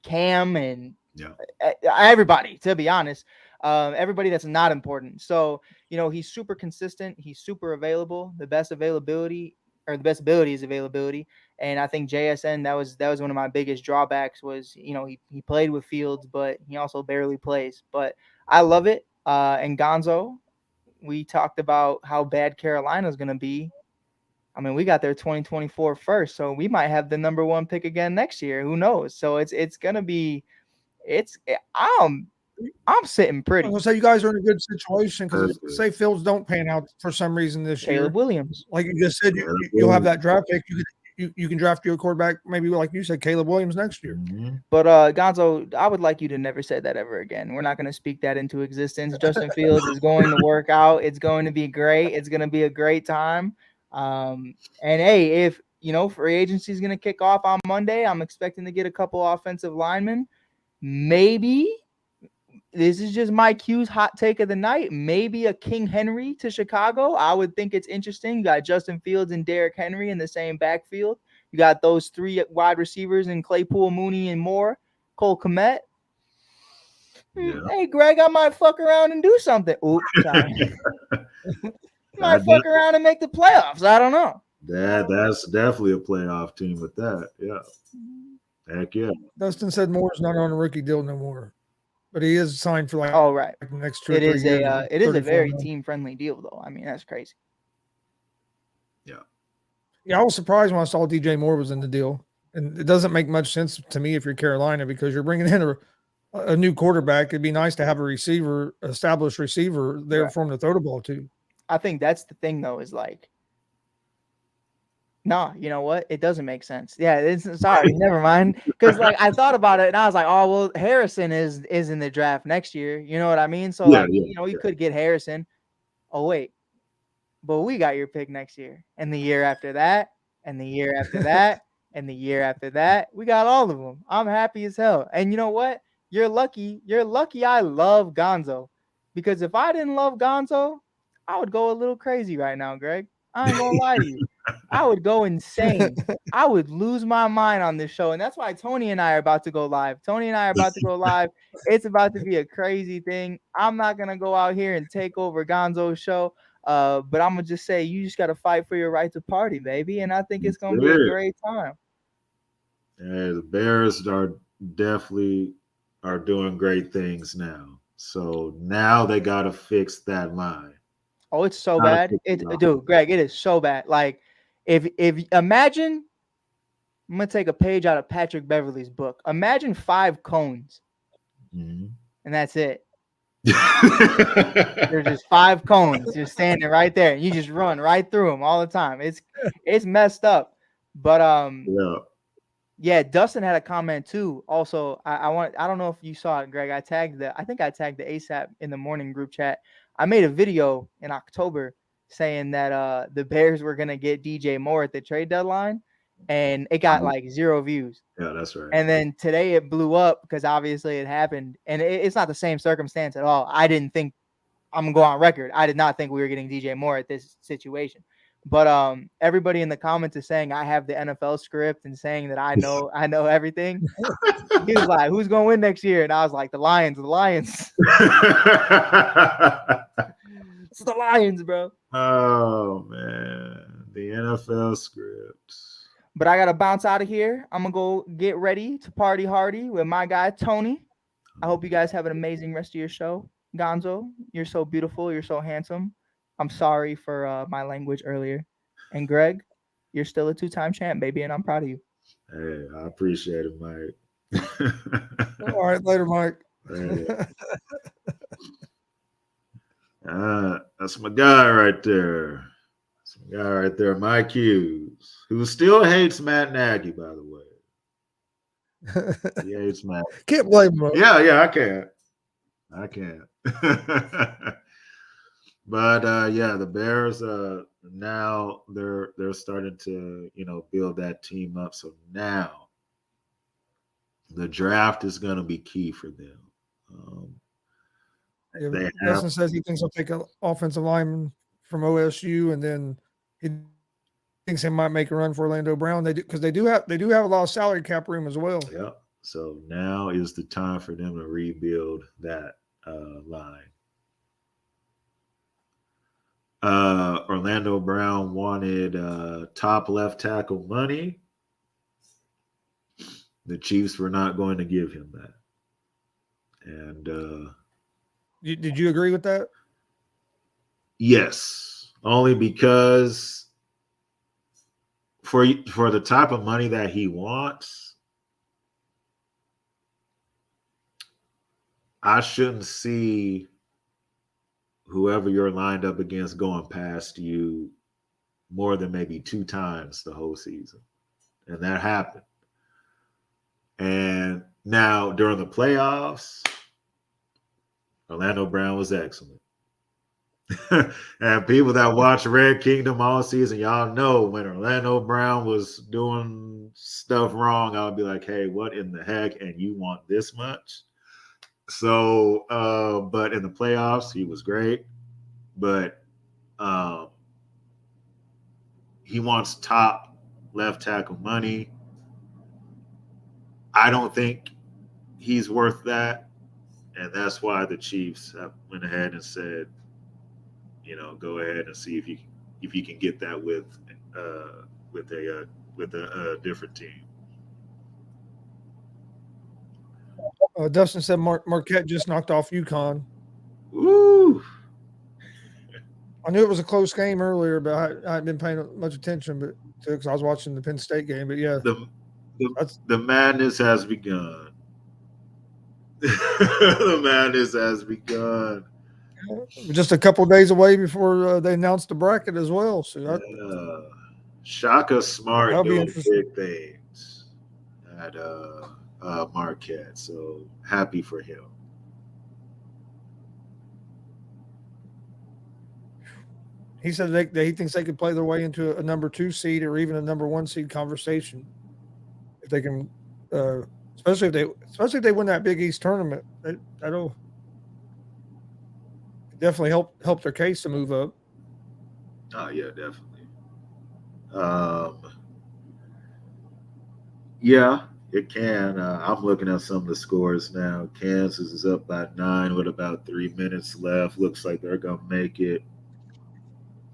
Cam and everybody. To be honest, everybody that's not important. So he's super consistent. He's super available. The best ability is availability. And I think JSN, that was one of my biggest drawbacks was, he played with Fields, but he also barely plays. But I love it. And Gonzo, we talked about how bad Carolina's going to be. I mean, we got their 2024 first, so we might have the number 1 pick again next year. Who knows? So it's going to be I'm sitting pretty. I'm going to say you guys are in a good situation because say Fields don't pan out for some reason this year. Caleb Williams. Like you just said, you'll have that draft pick. You can draft your quarterback, maybe like you said, Caleb Williams next year. Mm-hmm. But Gonzo, I would like you to never say that ever again. We're not going to speak that into existence. Justin Fields is going to work out. It's going to be great. It's going to be a great time. And hey, if free agency is going to kick off on Monday, I'm expecting to get a couple offensive linemen. Maybe this is just Mike Hughes' hot take of the night. Maybe a King Henry to Chicago. I would think it's interesting. You got Justin Fields and Derrick Henry in the same backfield. You got those 3 wide receivers in Claypool, Mooney, and Moore. Cole Kmet. Yeah. Hey, Greg, I might fuck around and do something. Oops, sorry. Might fuck around and make the playoffs. I don't know. That's definitely a playoff team with that. Yeah. Heck yeah. Dustin said Moore's not on a rookie deal no more. But he is signed for right. Like the next 2 or 3 years. It is a very team-friendly deal, though. I mean, that's crazy. Yeah, I was surprised when I saw DJ Moore was in the deal. And it doesn't make much sense to me if you're Carolina because you're bringing in a new quarterback. It'd be nice to have established receiver there for him to throw the ball to. I think that's the thing, though, is like, no, you know what? It doesn't make sense. Yeah, sorry, never mind. Because I thought about it and I was like, oh well, Harrison is in the draft next year. You know what I mean? So you could get Harrison. Oh wait, but we got your pick next year, and the year after that, and the year after that, and the year after that. We got all of them. I'm happy as hell. And you know what? you're lucky. You're lucky I love Gonzo. Because if I didn't love Gonzo, I would go a little crazy right now, Greg. I ain't gonna lie to you. I would go insane. I would lose my mind on this show. And that's why Tony and I are about to go live. Tony and I are about to go live. It's about to be a crazy thing. I'm not going to go out here and take over Gonzo's show. But I'm going to just say, you just got to fight for your right to party, baby. And I think it's going to be a great time. Yeah, the Bears are definitely are doing great things now. So now they got to fix that line. Oh, it's so bad. Dude, Greg, it is so bad. Like, if imagine, I'm going to take a page out of Patrick Beverley's book. Imagine 5 cones. Mm-hmm. And that's it. There's just 5 cones just standing right there. You just run right through them all the time. It's messed up. But yeah, Dustin had a comment too. Also, I don't know if you saw it, Greg. I think I tagged the ASAP in the morning group chat. I made a video in October saying that the Bears were gonna get DJ Moore at the trade deadline, and it got like 0 views. Yeah, that's right. And then today it blew up because obviously it happened, and it's not the same circumstance at all. I didn't think, I'm gonna go on record, I did not think we were getting DJ Moore at this situation. But everybody in the comments is saying I have the NFL script and saying that I know everything. He was like, "Who's gonna win next year?" And I was like, "The Lions, the Lions." It's the Lions, bro. Oh man, the NFL script. But I gotta bounce out of here. I'm gonna go get ready to party hardy with my guy Tony. I hope you guys have an amazing rest of your show. Gonzo, you're so beautiful. You're so handsome. I'm sorry for my language earlier. And Greg, you're still a 2-time champ, baby, and I'm proud of you. Hey, I appreciate it, Mike. All right, later, Mike. That's my guy right there. That's my guy right there, Mike Hughes, who still hates Matt Nagy, by the way. He hates Matt. Can't blame him. Yeah, I can't. But yeah, the Bears now they're starting to build that team up. So now the draft is going to be key for them. Dustin says he thinks he'll take an offensive lineman from OSU, and then he thinks they might make a run for Orlando Brown. They do, because they do have a lot of salary cap room as well. Yeah. So now is the time for them to rebuild that line. Orlando Brown wanted top left tackle money. The Chiefs were not going to give him that. And did you agree with that? Yes, only because for the type of money that he wants, I shouldn't see whoever you're lined up against going past you more than maybe 2 times the whole season. And that happened. And now during the playoffs, Orlando Brown was excellent. And people that watch Red Kingdom all season, y'all know when Orlando Brown was doing stuff wrong, I would be like, hey, what in the heck? And you want this much? So, but in the playoffs, he was great. But he wants top left tackle money. I don't think he's worth that. And that's why the Chiefs went ahead and said, go ahead and see if you can get that with a different team. Dustin said Marquette just knocked off UConn. Ooh. I knew it was a close game earlier, but I hadn't been paying much attention, because I was watching the Penn State game. But yeah, the madness has begun. The madness has begun. Just a couple days away before they announced the bracket as well. So Shaka Smart doing big things at Marquette. So happy for him. He said that he thinks they could play their way into a number 2 seed or even a number 1 seed conversation if they can especially if they win that Big East tournament. That'll definitely help their case to move up. Oh yeah, definitely. Yeah, it can. I'm looking at some of the scores now. Kansas is up by 9 with about 3 minutes left. Looks like they're gonna make it.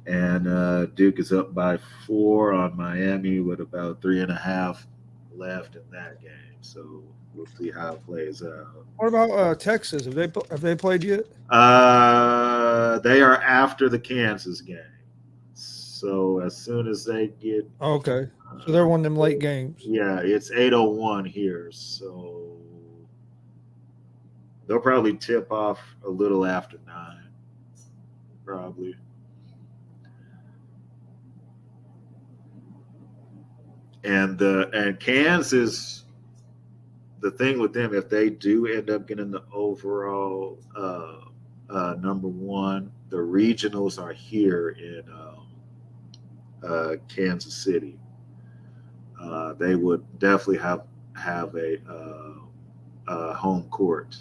And Duke is up by 4 on Miami with about 3.5 left in that game. So we'll see how it plays out. What about Texas? Have they played yet? They are after the Kansas game. So as soon as they get Okay, so they're one of them late games. yeah, it's 8:01 here, so they'll probably tip off a little after 9, probably. And Kansas, the thing with them, if they do end up getting the overall number 1, the regionals are here in Kansas City. They would definitely have a home court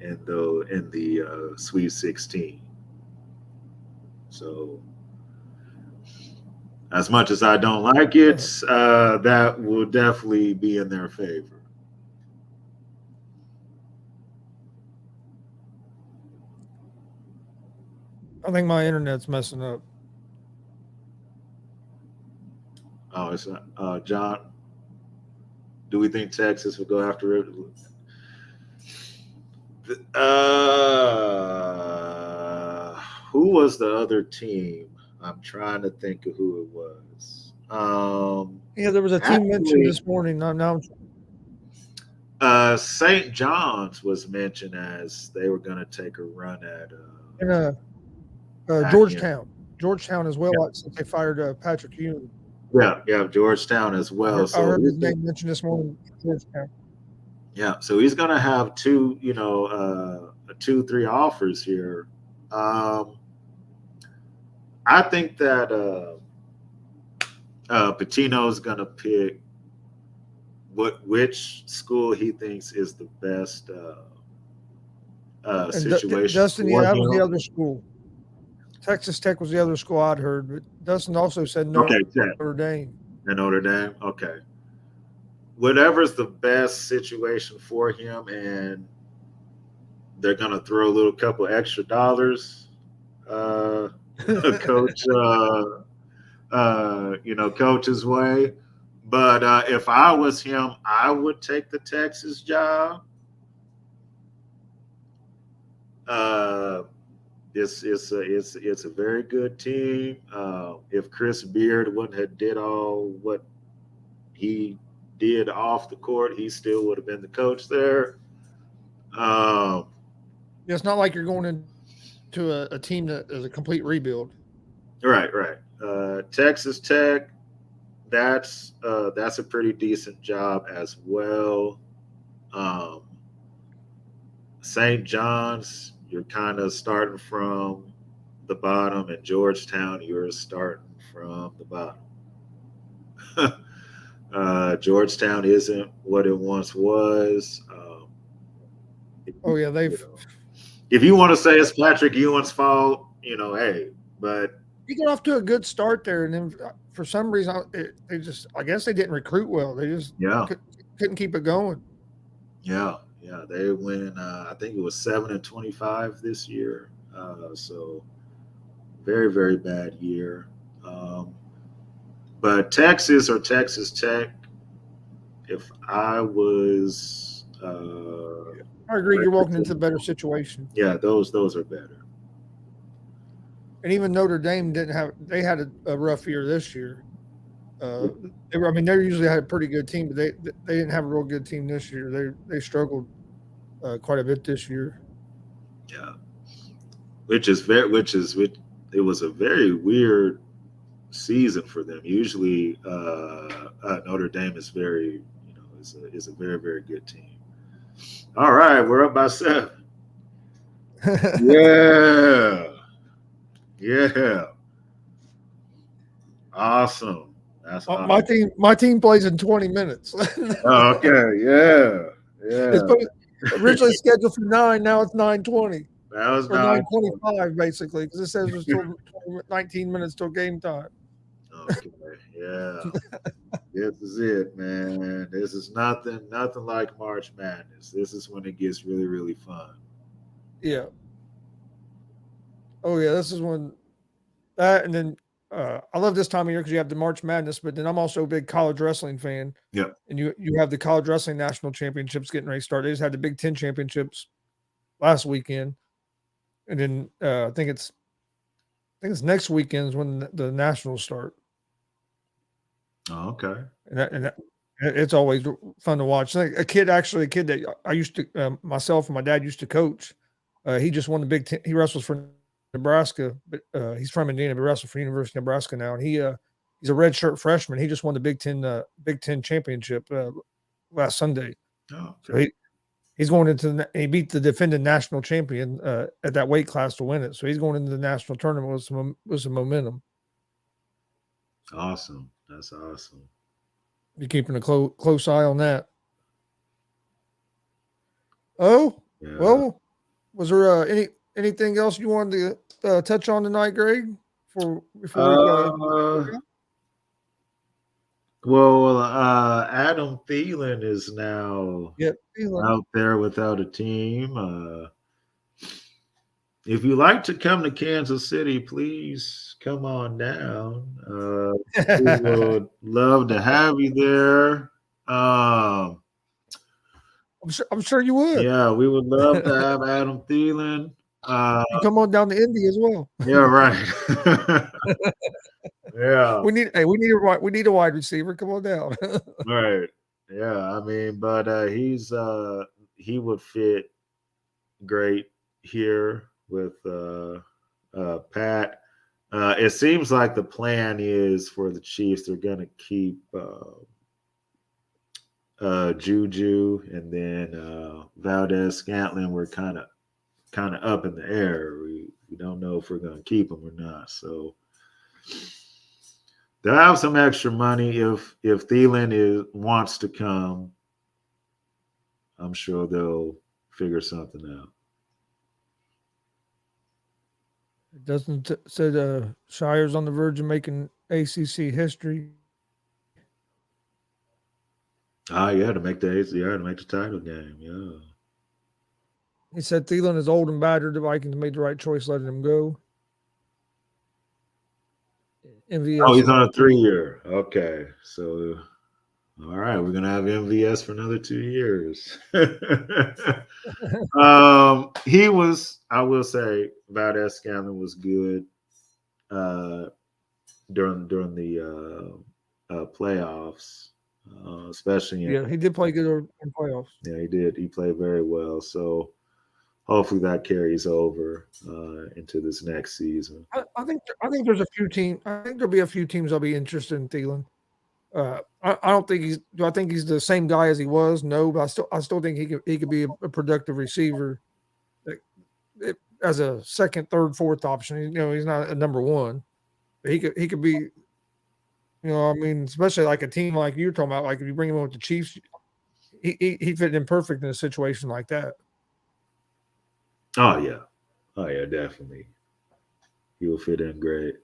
in the Sweet 16. So, as much as I don't like it, that will definitely be in their favor. I think my internet's messing up. Oh, it's not. John, do we think Texas will go after it? Who was the other team? I'm trying to think of who it was. Yeah, there was a team mentioned this morning. Now St. John's was mentioned as they were going to take a run at Georgetown. Georgetown as well, since they fired Patrick Ewing. Yeah, Georgetown as well. I heard his name mentioned this morning. Georgetown. Yeah, so he's going to have 2-3 offers here. I think that Pitino's going to pick which school he thinks is the best situation. Dustin, that was the other school. Texas Tech was the other school I'd heard, but Dustin also said Notre Dame. And Notre Dame, okay. Whatever's the best situation for him, and they're going to throw a little couple extra dollars, coach's way. But if I was him, I would take the Texas job. It's a very good team. If Chris Beard wouldn't have did all what he did off the court, he still would have been the coach there. It's not like you're going into a team that is a complete rebuild. Right. Texas Tech, that's a pretty decent job as well. St. John's, you're kind of starting from the bottom, and Georgetown, you're starting from the bottom. Georgetown isn't what it once was. If you want to say it's Patrick Ewing's fault, hey, but he got off to a good start there, and then for some reason, I guess they didn't recruit well. They just couldn't keep it going. Yeah, they went. I think it was 7-25 this year. So very, very bad year. But Texas or Texas Tech, if I was, I agree. You're walking into a better situation. Yeah, those are better. And even Notre Dame they had a rough year this year. They usually had a pretty good team, but they didn't have a real good team this year. They struggled quite a bit this year. Yeah, it was a very weird season for them. Usually, Notre Dame is is a very, very good team. All right, we're up by 7. Yeah. Awesome. That's My team plays in 20 minutes. Oh, okay. Yeah. It's originally scheduled for 9. Now it's 9:20 That was or not 9:25 basically because it says it's still 19 minutes till game time. okay. Yeah. This is it, man. This is nothing like March Madness. This is when it gets really, really fun. Yeah. Oh yeah, this is when that and then I love this time of year because you have the March Madness, but then I'm also a big college wrestling fan. Yep. And you have the college wrestling national championships getting ready to start. They just had the Big Ten championships last weekend, and then I think it's next weekend is when the nationals start. Oh, okay. And it's always fun to watch. Like a kid that I used to myself and my dad used to coach. He just won the Big Ten. He wrestles for Nebraska, but he's from Indiana, but wrestles for University of Nebraska now. And he's a redshirt freshman. He just won the Big Ten championship last Sunday. Oh, So okay. he's going into he beat the defending national champion at that weight class to win it. So he's going into the national tournament with some momentum. Awesome. That's awesome. You're keeping a close eye on that. Oh, Yeah. well, was there anything else you wanted to touch on tonight, Greg? Before we Well, Adam Thielen is now Thielen. out there without a team. If you like to come to Kansas City, please come on down. We would love to have you there. I'm sure you would. Yeah, we would love to have Adam Thielen. You come on down to Indy as well. Yeah, right. Yeah, We need a wide receiver. Come on down. right. Yeah, I mean, but he would fit great here with Pat. It seems like the plan is for the Chiefs, they're going to keep Juju and then Valdez Scantling. We're kind of up in the air. We don't know if we're going to keep him or not. So they'll have some extra money if Thielen wants to come. I'm sure they'll figure something out. It doesn't say the Shire's on the verge of making ACC history. Yeah, to make the title game. Yeah. He said Thielen is old and battered. The Vikings made the right choice letting him go. MVS. Oh, he's on a 3-year. Okay, so all right, we're gonna have MVS for another 2 years. He was, I will say, Valdez Scantling was good during the playoffs, especially. He did play good in playoffs. Yeah, he did. He played very well. So hopefully that carries over into this next season. I think there's a few teams. I think there'll be a few teams that'll be interested in Thielen. I don't think he's. Do I think he's the same guy as he was? No, but I still think he could be a productive receiver, as a second, third, fourth option. He's not a number one, but he could be. I mean, especially like a team like you're talking about, like if you bring him in with the Chiefs, he fit in perfect in a situation like that. Oh yeah, definitely. He will fit in great.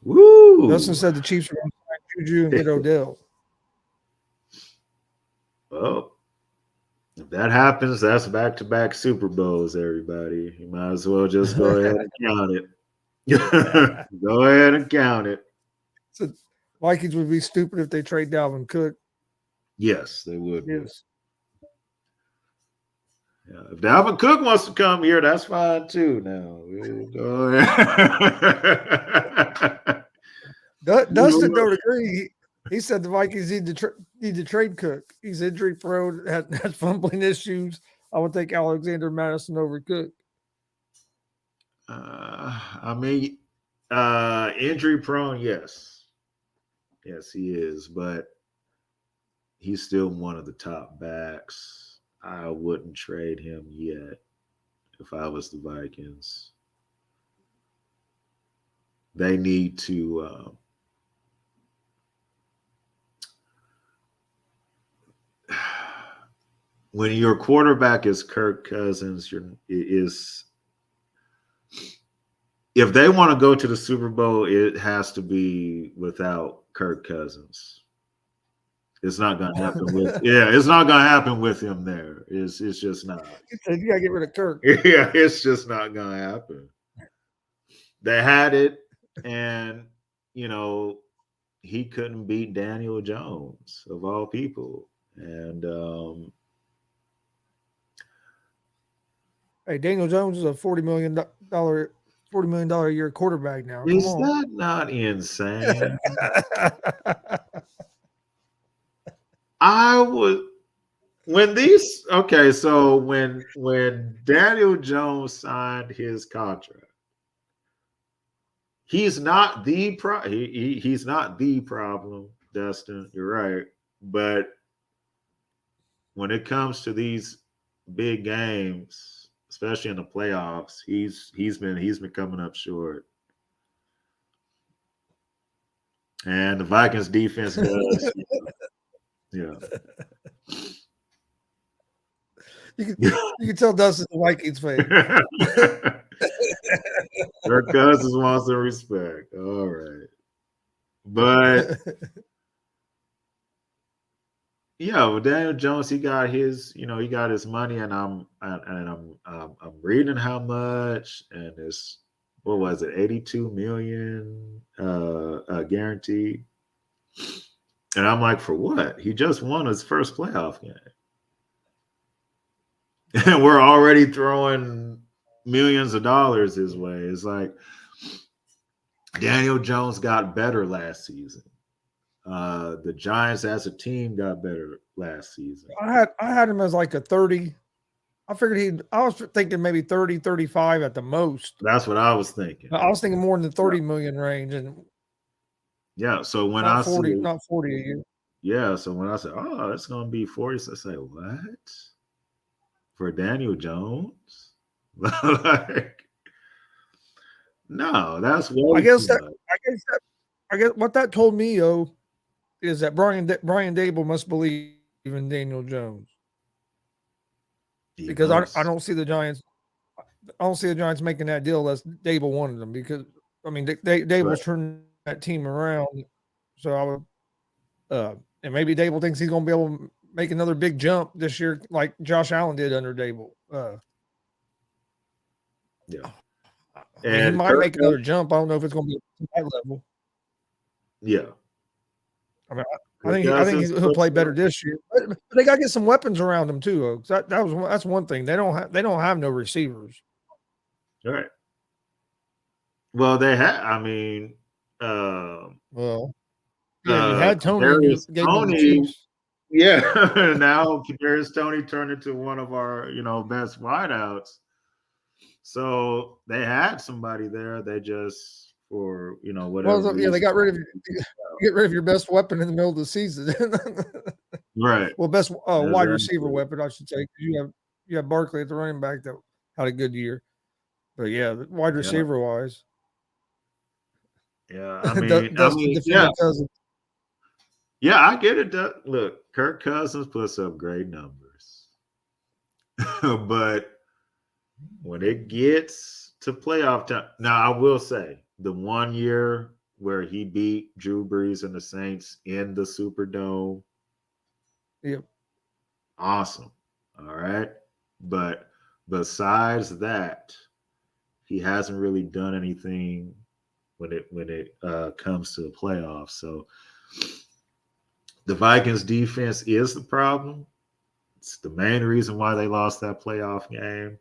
Woo! Dustin said the Chiefs are going to sign Juju and get Odell. Well, if that happens, that's back-to-back Super Bowls, everybody. You might as well just go ahead and count it. Go ahead and count it. So Vikings would be stupid if they trade Dalvin Cook. Yes, they would. Yes. Yeah, if Dalvin Cook wants to come here, that's fine too. Now we'll go ahead. Dustin don't agree. He said the Vikings need to trade Cook. He's injury prone, had fumbling issues. I would take Alexander Madison over Cook. Injury prone, yes, he is, but he's still one of the top backs. I wouldn't trade him yet if I was the Vikings. they need to when your quarterback is Kirk Cousins, if they want to go to the Super Bowl, it has to be without Kirk Cousins. It's not going to happen with it's not going to happen with him there. It's just not. You gotta get rid of Kirk. Yeah, it's just not going to happen. They had it, and he couldn't beat Daniel Jones of all people, and Hey, Daniel Jones is a $40 million a year quarterback now. Come is on. that not insane? I would so when Daniel Jones signed his contract, he's not the he's not the problem, Dustin. You're right, but when it comes to these big games, especially in the playoffs, he's been coming up short. And the Vikings defense does. Yeah. You can tell Dustin's a Vikings fan. Kirk Cousins wants some respect. All right. But yeah, well, Daniel Jones, he got his money, and I'm reading how much, and it's what was it, 82 million guaranteed. And I'm like, for what? He just won his first playoff game. And we're already throwing millions of dollars his way. It's like Daniel Jones got better last season. The Giants as a team got better last season. I had him as like a 30. I was thinking maybe 30, 35 at the most. That's what I was thinking. I was thinking more in the 30 million range, and yeah. So when not 40 a year. Yeah. So when I said, "Oh, it's going to be 40," I say, "What for Daniel Jones?" Like, no, that's I guess what that told me, is that Brian Dable must believe in Daniel Jones, because I don't see the Giants. I don't see the Giants making that deal unless Dable wanted them, because I mean Dable's turning that team around. So I would, and maybe Dable thinks he's going to be able to make another big jump this year, like Josh Allen did under Dable. Yeah, I mean, he might make another jump. I don't know if it's going to be at that level. Yeah, I mean, I think he'll play better this year. But they got to get some weapons around him too. That's one thing. They don't have no receivers. All right. Well, they had. I mean, you had Tony. And you gave him the Chiefs. Yeah. Now Kadarius Toney turned into one of our best wideouts. So they had somebody there. They just for whatever. Well, yeah, they got rid of get rid of your best weapon in the middle of the season. Right. Well, best wide receiver weapon, I should say. You have Barkley at the running back that had a good year, but yeah, wide receiver wise. Yeah, I mean, yeah, I get it. Look, Kirk Cousins puts up great numbers, but when it gets to playoff time, now I will say the 1 year where he beat Drew Brees and the Saints in the Superdome, yep, awesome. All right, but besides that, he hasn't really done anything when it comes to the playoffs. So the Vikings defense is the problem. It's the main reason why they lost that playoff game.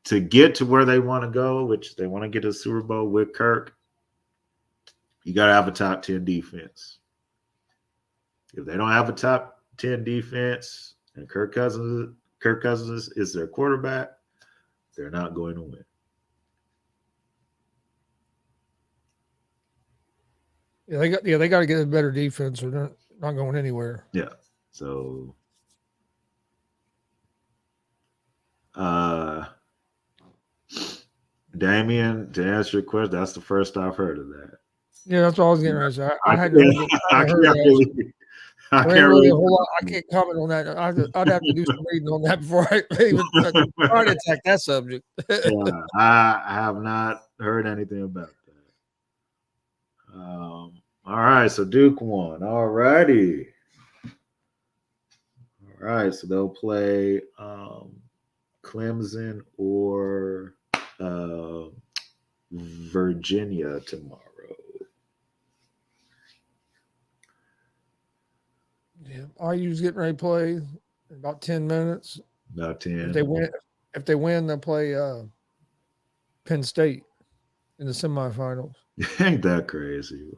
To get to where they want to go, which they want to get to the Super Bowl with Kirk, you got to have a top 10 defense. If they don't have a top 10 defense and Kirk Cousins is their quarterback, they're not going to win. Yeah, they got to get a better defense, or they're not going anywhere. Yeah. So Damien, to answer your question, that's the first I've heard of that. Yeah, that's what I was getting ready to say. I hadn't can't- heard it. I I heard can't it. really. I There can't ain't really really. a whole lot. I can't comment on that. I'd have to do some reading on that before I even try to attack that subject. Yeah, I have not heard anything about that. All right, so Duke won. All righty. All right, so they'll play Clemson or Virginia tomorrow. Yeah, IU's getting ready to play in about 10 minutes. About 10. If they win, they'll play Penn State in the semifinals. Ain't that crazy?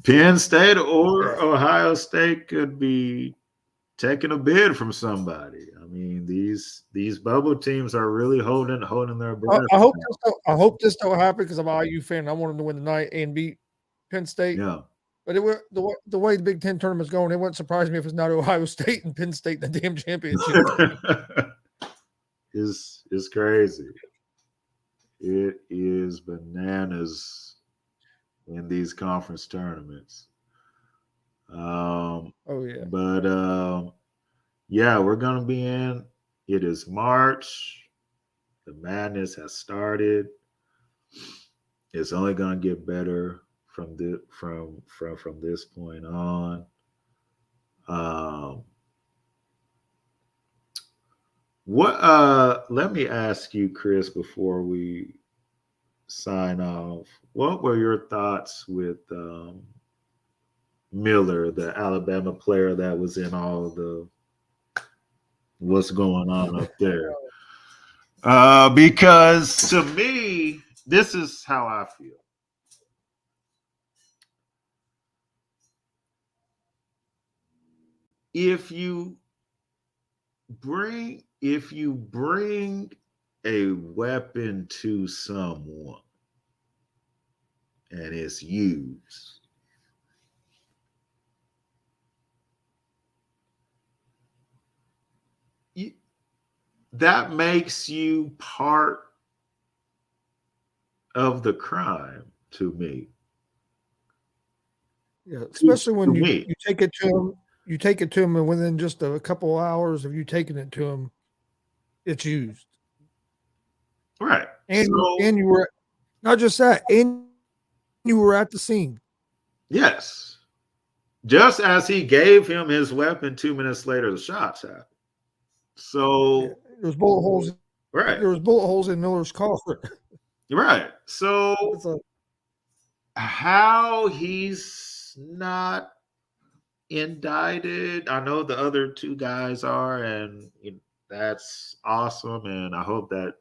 Penn State or Ohio State could be taking a bid from somebody. I mean, these bubble teams are really holding their breath. I hope this don't happen because I'm an IU fan. I want them to win tonight and beat Penn State. Yeah. But the way the Big Ten tournament's going, it wouldn't surprise me if it's not Ohio State and Penn State in the damn championship. It's crazy. It is bananas in these conference tournaments. Oh yeah. But yeah, we're gonna be in. It is March. The madness has started. It's only gonna get better from this point on. Let me ask you, Chris, before we sign off, what were your thoughts with Miller, the Alabama player that was in all the what's going on up there? Because to me, this is how I feel. If you bring a weapon to someone and it's used, that makes you part of the crime to me. Yeah, especially when To you me. take it to him. You take it to him, and within just a couple of hours of you taking it to him, it's used. Right. And you were not just that, and you were at the scene. Yes. Just as he gave him his weapon, 2 minutes later, the shots happened. So there's bullet holes. Right. There was bullet holes in Miller's car. Right. So how he's not indicted, I know the other two guys are, and that's awesome. And I hope that,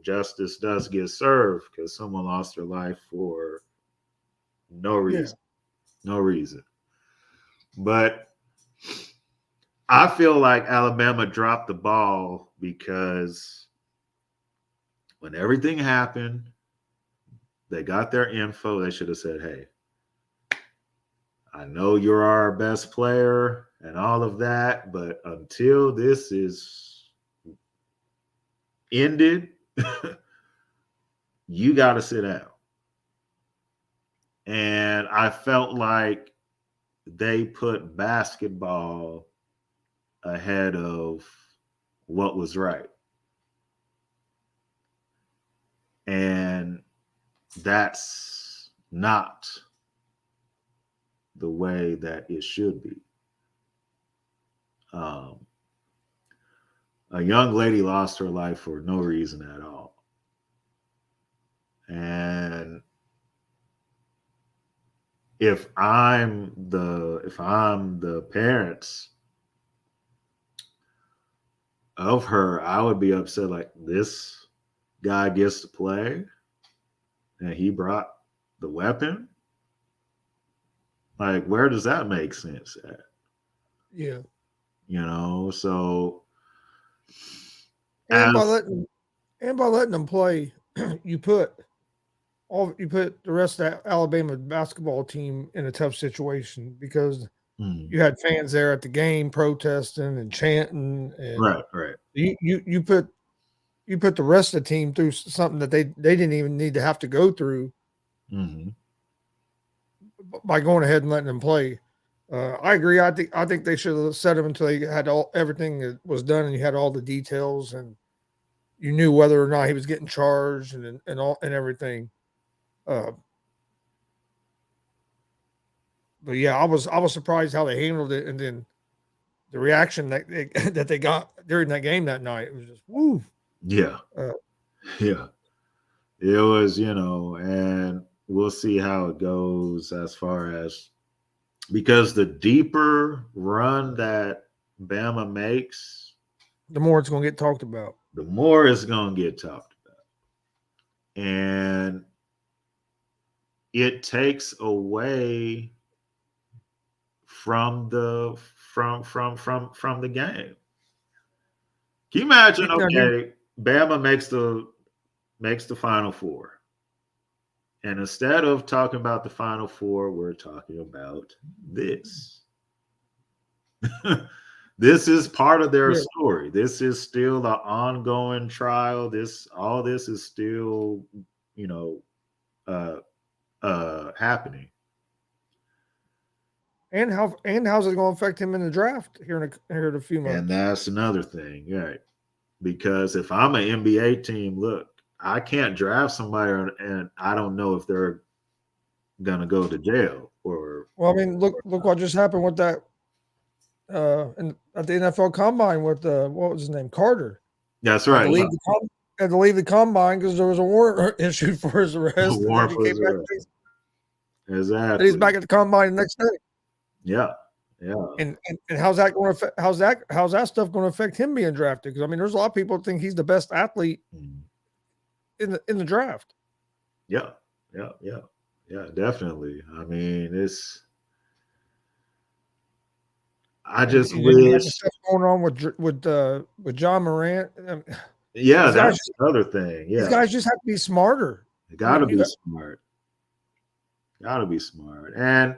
justice does get served because someone lost their life for no reason. Yeah. No reason. But I feel like Alabama dropped the ball because when everything happened, they got their info. They should have said, hey, I know you're our best player and all of that, but until this is ended, you got to sit down. And I felt like they put basketball ahead of what was right. And that's not the way that it should be. A young lady lost her life for no reason at all. And if I'm the parents of her, I would be upset like this guy gets to play and he brought the weapon. Like, where does that make sense at? Yeah. So by letting them play, you put the rest of that Alabama basketball team in a tough situation because you had fans there at the game protesting and chanting, and right. You you put the rest of the team through something that they didn't even need to have to go through by going ahead and letting them play. I agree. I think they should have set him until they had everything that was done and you had all the details and you knew whether or not he was getting charged and everything. But yeah, I was surprised how they handled it, and then the reaction that they got during that game that night, it was just woo. Yeah. Yeah. It was, and we'll see how it goes as far as, because the deeper run that Bama makes, the more it's going to get talked about. The more it's going to get talked about. And it takes away from the game. Can you imagine? Okay, Bama makes the Final Four, and instead of talking about the Final Four, we're talking about this. This is part of their story. This is still the ongoing trial. All this is still, happening. And how's it going to affect him in the draft here in a few months? And that's another thing, right? Because if I'm an NBA team, look, I can't draft somebody and I don't know if they're gonna go to jail or. Well, I mean, look what just happened with that. At the NFL Combine with what was his name, Carter. That's right. Had to leave the Combine because there was a warrant issued for his arrest. Warrant for his arrest. Exactly. And he's back at the Combine the next day. Yeah. And how's that going to affect? How's that stuff going to affect him being drafted? Because I mean, there's a lot of people that think he's the best athlete in the draft. Yeah, definitely. I mean, I just wish stuff going on with John Morant. Yeah, that's another thing. Yeah, these guys just have to be smarter. They got to be smart. Got to be smart. And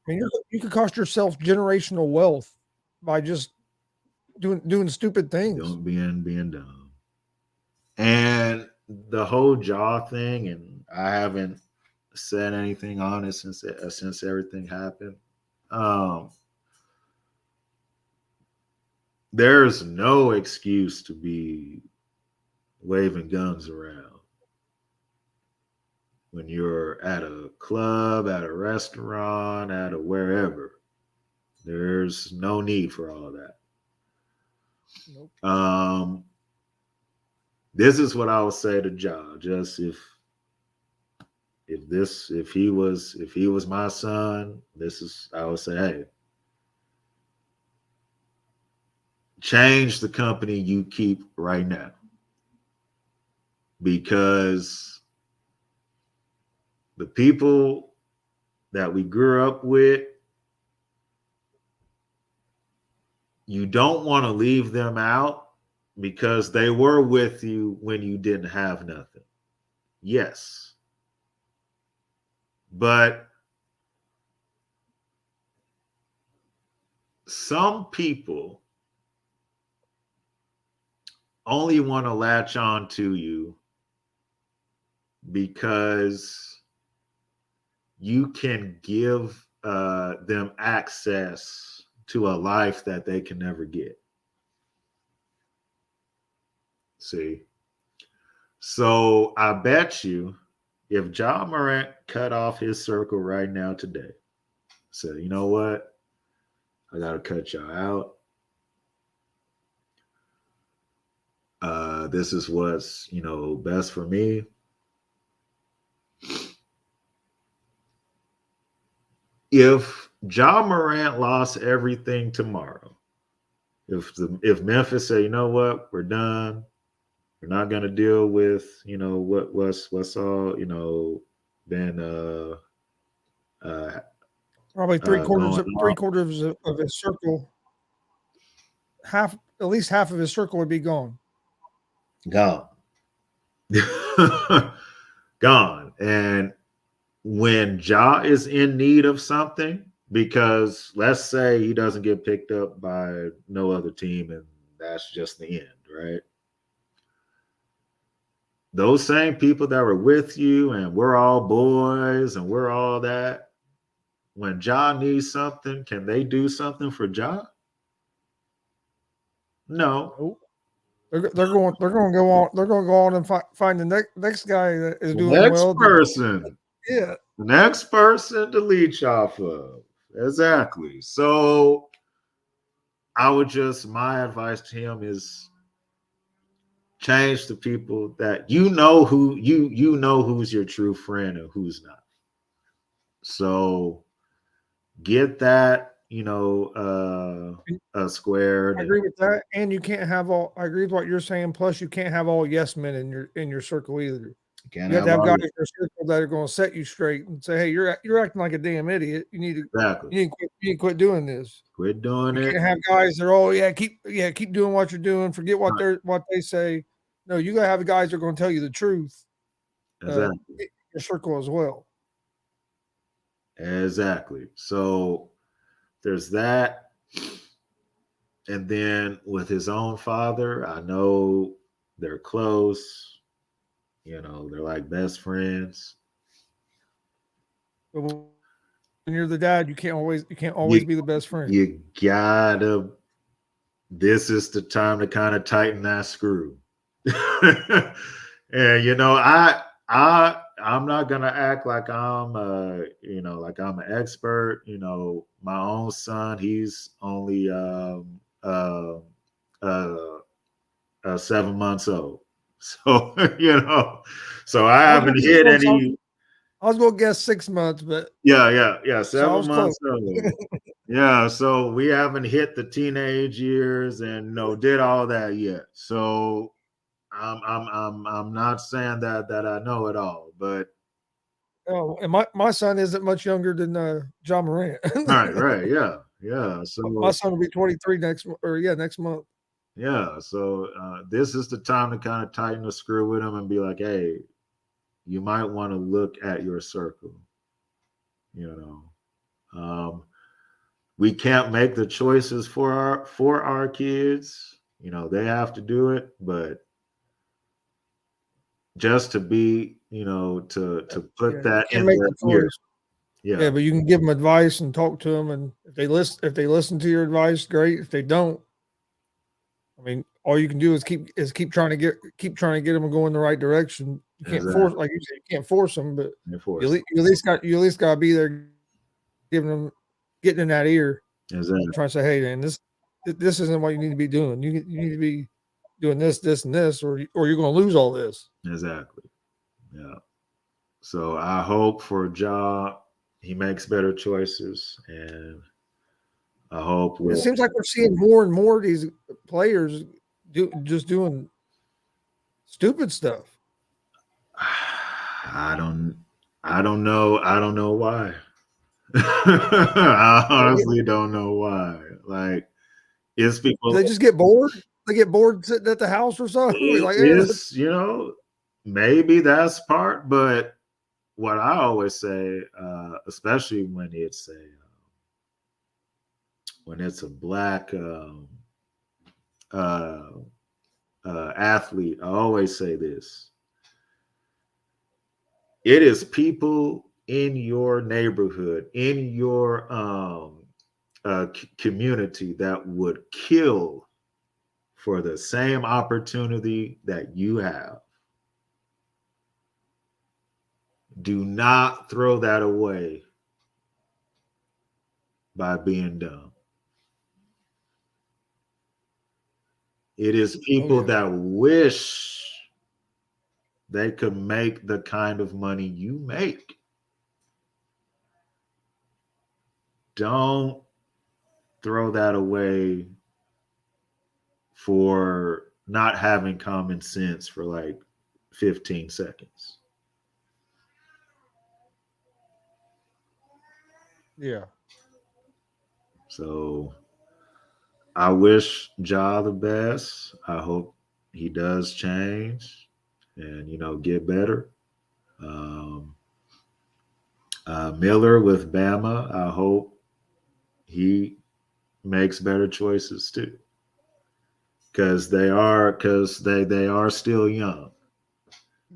I mean, you could cost yourself generational wealth by just doing stupid things. Being dumb. And the whole jaw thing, and I haven't said anything on it since everything happened. There's no excuse to be waving guns around when you're at a club, at a restaurant, at a wherever. There's no need for all that. Nope. This is what I would say to Ja. Just if he was my son, I would say, hey, change the company you keep right now, because the people that we grew up with, you don't want to leave them out because they were with you when you didn't have nothing. Yes. But some people only want to latch on to you because you can give them access to a life that they can never get. See? So I bet you if John Morant cut off his circle right now today, said, you know what? I got to cut y'all out. This is what's, best for me. If John Morant lost everything tomorrow, if Memphis say, you know what, we're done, we're not going to deal with, what's all, been probably three quarters of his circle, at least half of his circle would be gone. Gone. And when Ja is in need of something, because let's say he doesn't get picked up by no other team and that's just the end, right? those same people that were with you and we're all boys and we're all that, when Ja needs something, can they do something for Ja? No. Nope. They're going to go on. They're going to go on and find the next guy that is The doing next well. person. Yeah. The next person to leech off of. Exactly. So my advice to him is change the people that you know who's your true friend and who's not. So get that, squared. I agree with that, and you can't have all. I agree with what you're saying. Plus, you can't have all yes men in your circle either. Can't You have to have all guys this- in your circle that are going to set you straight and say, "Hey, you're acting like a damn idiot. You need Exactly. to quit doing this. Quit doing You it. can't have guys that are, oh yeah, keep doing what you're doing. Forget what they say. No, you got to have guys that are going to tell you the truth. Exactly. In your circle as well. Exactly. So there's that. And then with his own father, I know they're close. They're like best friends. But when you're the dad, you can't always be the best friend. You gotta. This is the time to kind of tighten that screw. And I'm not gonna act like I'm like I'm an expert. My own son, he's only 7 months old. So so I haven't hit any. I was gonna guess 6 months, but Yeah. so I 7 was months close. old. Yeah, so we haven't hit the teenage years and did all that yet. So I'm not saying that I know it all, but Oh, and my son isn't much younger than John Morant. right, yeah. My So son will be 23 next month. yeah, so this is the time to kind of tighten the screw with him and be like, hey, you might want to look at your circle. We can't make the choices for our kids. They have to do it, but just to be, to put that You in can make their the ear. choice. Yeah, Yeah, but you can give them advice and talk to them, and if they listen to your advice, great. If they don't, I mean, all you can do is keep trying to get them to go in the right direction. You can't Exactly. force, like you said, you can't force them, but Enforce. you at least got to be there, getting in that ear, Exactly. trying to say, hey, man, this isn't what you need to be doing. You need to be doing this, and this, or you're going to lose all this. Exactly. Yeah. So I hope for Ja, he makes better choices, and I hope It seems like we're seeing more and more of these players doing stupid stuff. I don't know why. I honestly don't know why. Like, it's people. Do they just get bored? They get bored sitting at the house or something. Like, It's maybe that's part, but what I always say, especially when it's a black athlete, I always say this: it is people in your neighborhood, in your community that would kill for the same opportunity that you have. Do not throw that away by being dumb. It is people that wish they could make the kind of money you make. Don't throw that away for not having common sense for like 15 seconds. yeah. So I wish Ja the best. I hope he does change and get better. Miller with Bama, I hope he makes better choices too, because they are still young.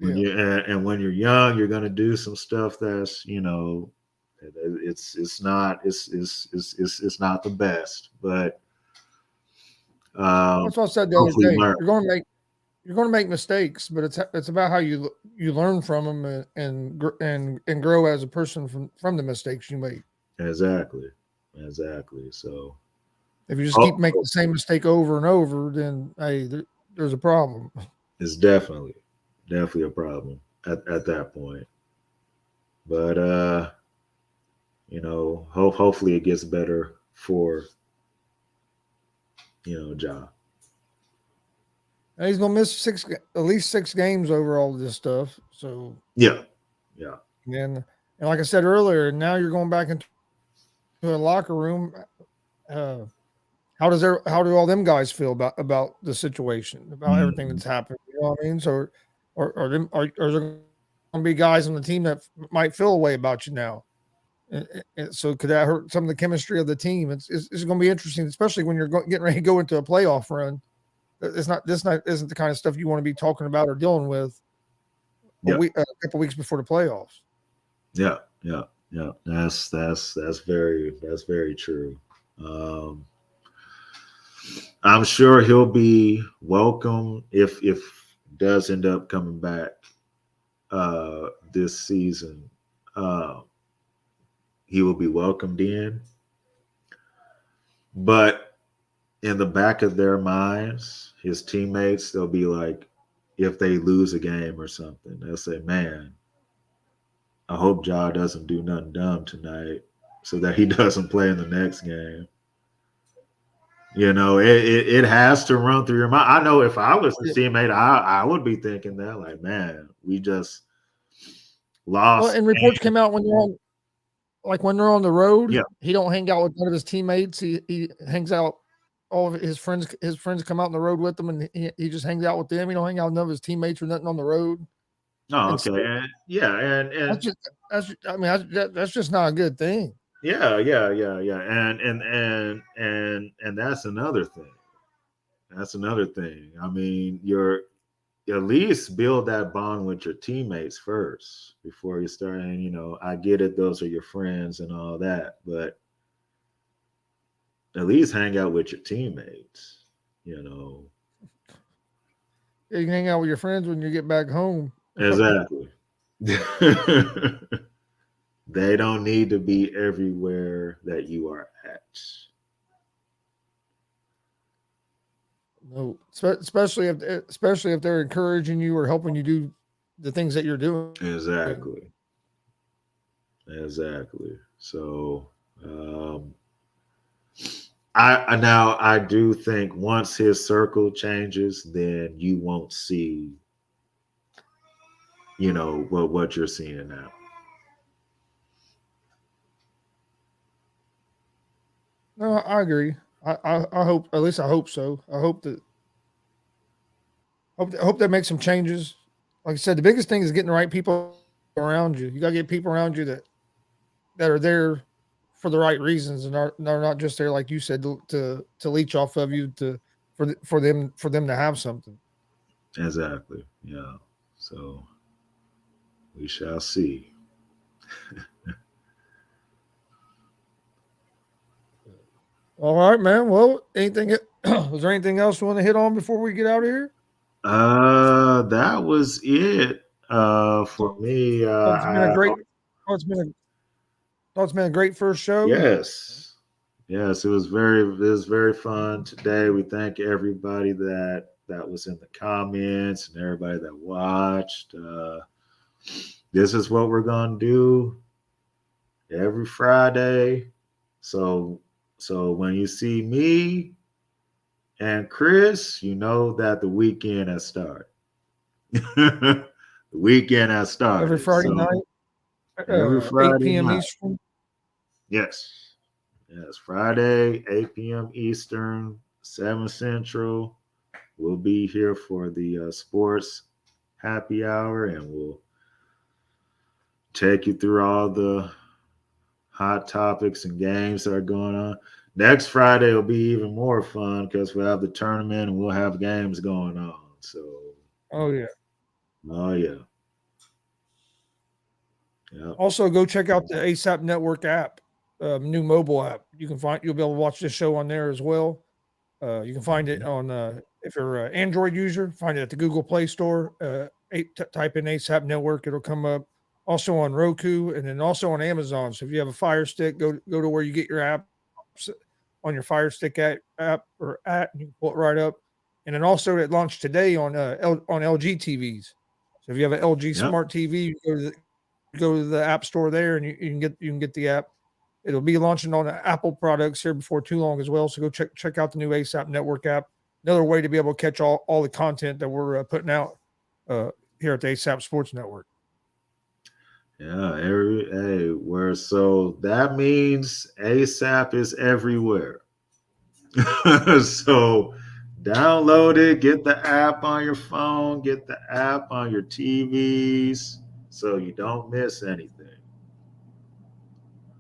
And when you're young, you're gonna do some stuff that's it's not the best, but That's what I said the hopefully other day. learn. You're going to make mistakes, but it's about how you learn from them and grow as a person from the mistakes you make. Exactly. So If you just keep making the same mistake over and over, then hey, there's a problem. it's definitely a problem at that point. But hopefully it gets better for Ja. And he's going to miss at least 6 games over all of this stuff. So Yeah. and like I said earlier, now you're going back into a locker room. How do all them guys feel about the situation, about everything that's happened? You know what I mean? So, are there going to be guys on the team that might feel a way about you now? And so could that hurt some of the chemistry of the team? It's going to be interesting, especially when you're getting ready to go into a playoff run. Isn't the kind of stuff you want to be talking about or dealing with a couple weeks before the playoffs. Yeah. That's very true. I'm sure he'll be welcome if does end up coming back this season. He will be welcomed in, but in the back of their minds, his teammates, they'll be like, if they lose a game or something, they'll say, "Man, I hope Ja doesn't do nothing dumb tonight, so that he doesn't play in the next game." It has to run through your mind. I know if I was a teammate, I would be thinking that, like, man, we just lost. Well, and reports came out when they're on the road. Yeah. He don't hang out with none of his teammates. He hangs out. All of his friends come out on the road with him, and he just hangs out with them. He don't hang out with none of his teammates or nothing on the road. Oh, okay. And that's just not a good thing. Yeah. And that's another thing. I mean, you're at least build that bond with your teammates first before you start. And I get it; those are your friends and all that, but at least hang out with your teammates. Yeah, you can hang out with your friends when you get back home. Exactly. They don't need to be everywhere that you are at. No, especially if they're encouraging you or helping you do the things that you're doing. Exactly. So, I do think once his circle changes, then you won't see, what you're seeing now. No, I agree. I hope, at least I hope so. I hope that makes some changes. Like I said, the biggest thing is getting the right people around you. You got to get people around you that are there for the right reasons and are not just there, like you said, to leech off of you for them to have something. Exactly. Yeah. So we shall see. All right, man. Well, was there anything else you want to hit on before we get out of here? That was it. For me, It's been a great first show. Yes, it was very fun today. We thank everybody that was in the comments and everybody that watched. This is what we're gonna do every Friday. So when you see me and Chris, you know that the weekend has started. The weekend has started. Every Friday night. Every Friday 8 p.m. night. Eastern. Yes, Friday, 8 p.m. Eastern, 7 Central. We'll be here for the sports happy hour, and we'll take you through all the hot topics and games that are going on. Next Friday will be even more fun because we'll have the tournament and we'll have games going on. So, oh yeah. Yep. Also, go check out the ASAP Network app, new mobile app. You'll be able to watch this show on there as well. You can find it on if you're an Android user, find it at the Google Play Store. Type in ASAP Network, it'll come up. Also on Roku, and then also on Amazon. So if you have a Fire Stick, go to where you get your apps on your Fire Stick app, and you can pull it right up. And then also it launched today on LG TVs. So if you have an LG Smart TV, you go to the App Store there, and you can get the app. It'll be launching on Apple products here before too long as well. So go check out the new ASAP Network app. Another way to be able to catch all the content that we're putting out here at the ASAP Sports Network. Yeah, so that means ASAP is everywhere. So download it, get the app on your phone, get the app on your TVs, so you don't miss anything.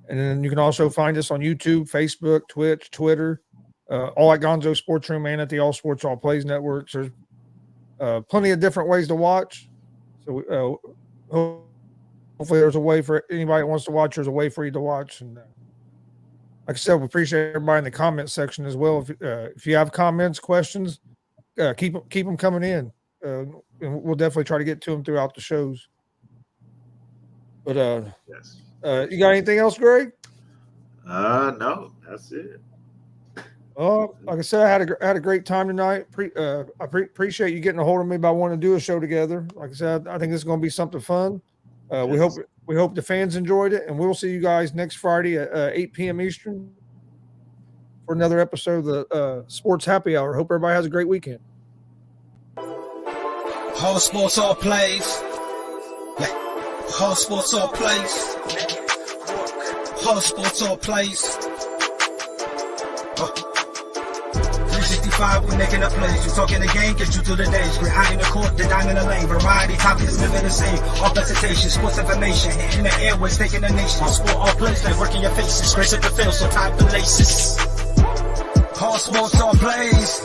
And then you can also find us on YouTube, Facebook, Twitch, Twitter, all at GonzoSportsRoom and at the All Sports All Plays networks. There's plenty of different ways to watch. So hopefully there's a way for anybody that wants to watch. There's a way for you to watch. And like I said, we appreciate everybody in the comment section as well. If you have comments, questions, keep them coming in. And we'll definitely try to get to them throughout the shows. But yes. You got anything else, Greg? No, that's it. Like I said, I had a great time tonight. I appreciate you getting a hold of me about wanting to do a show together. Like I said, I think this is going to be something fun. We hope the fans enjoyed it, and we'll see you guys next Friday at 8 p.m. Eastern for another episode of the Sports Happy Hour. Hope everybody has a great weekend. All sports, all plays. All sports, all plays. All sports, all plays. 365, we making up plays. You talking the game, get you through the days. We're high in the court, the dime in the lane. Variety, topics, living the same. All presentation, sports information. In the airways, taking the nation. All sport, all plays, like working your faces. Grace at the field, so tie the laces. All sports, all plays.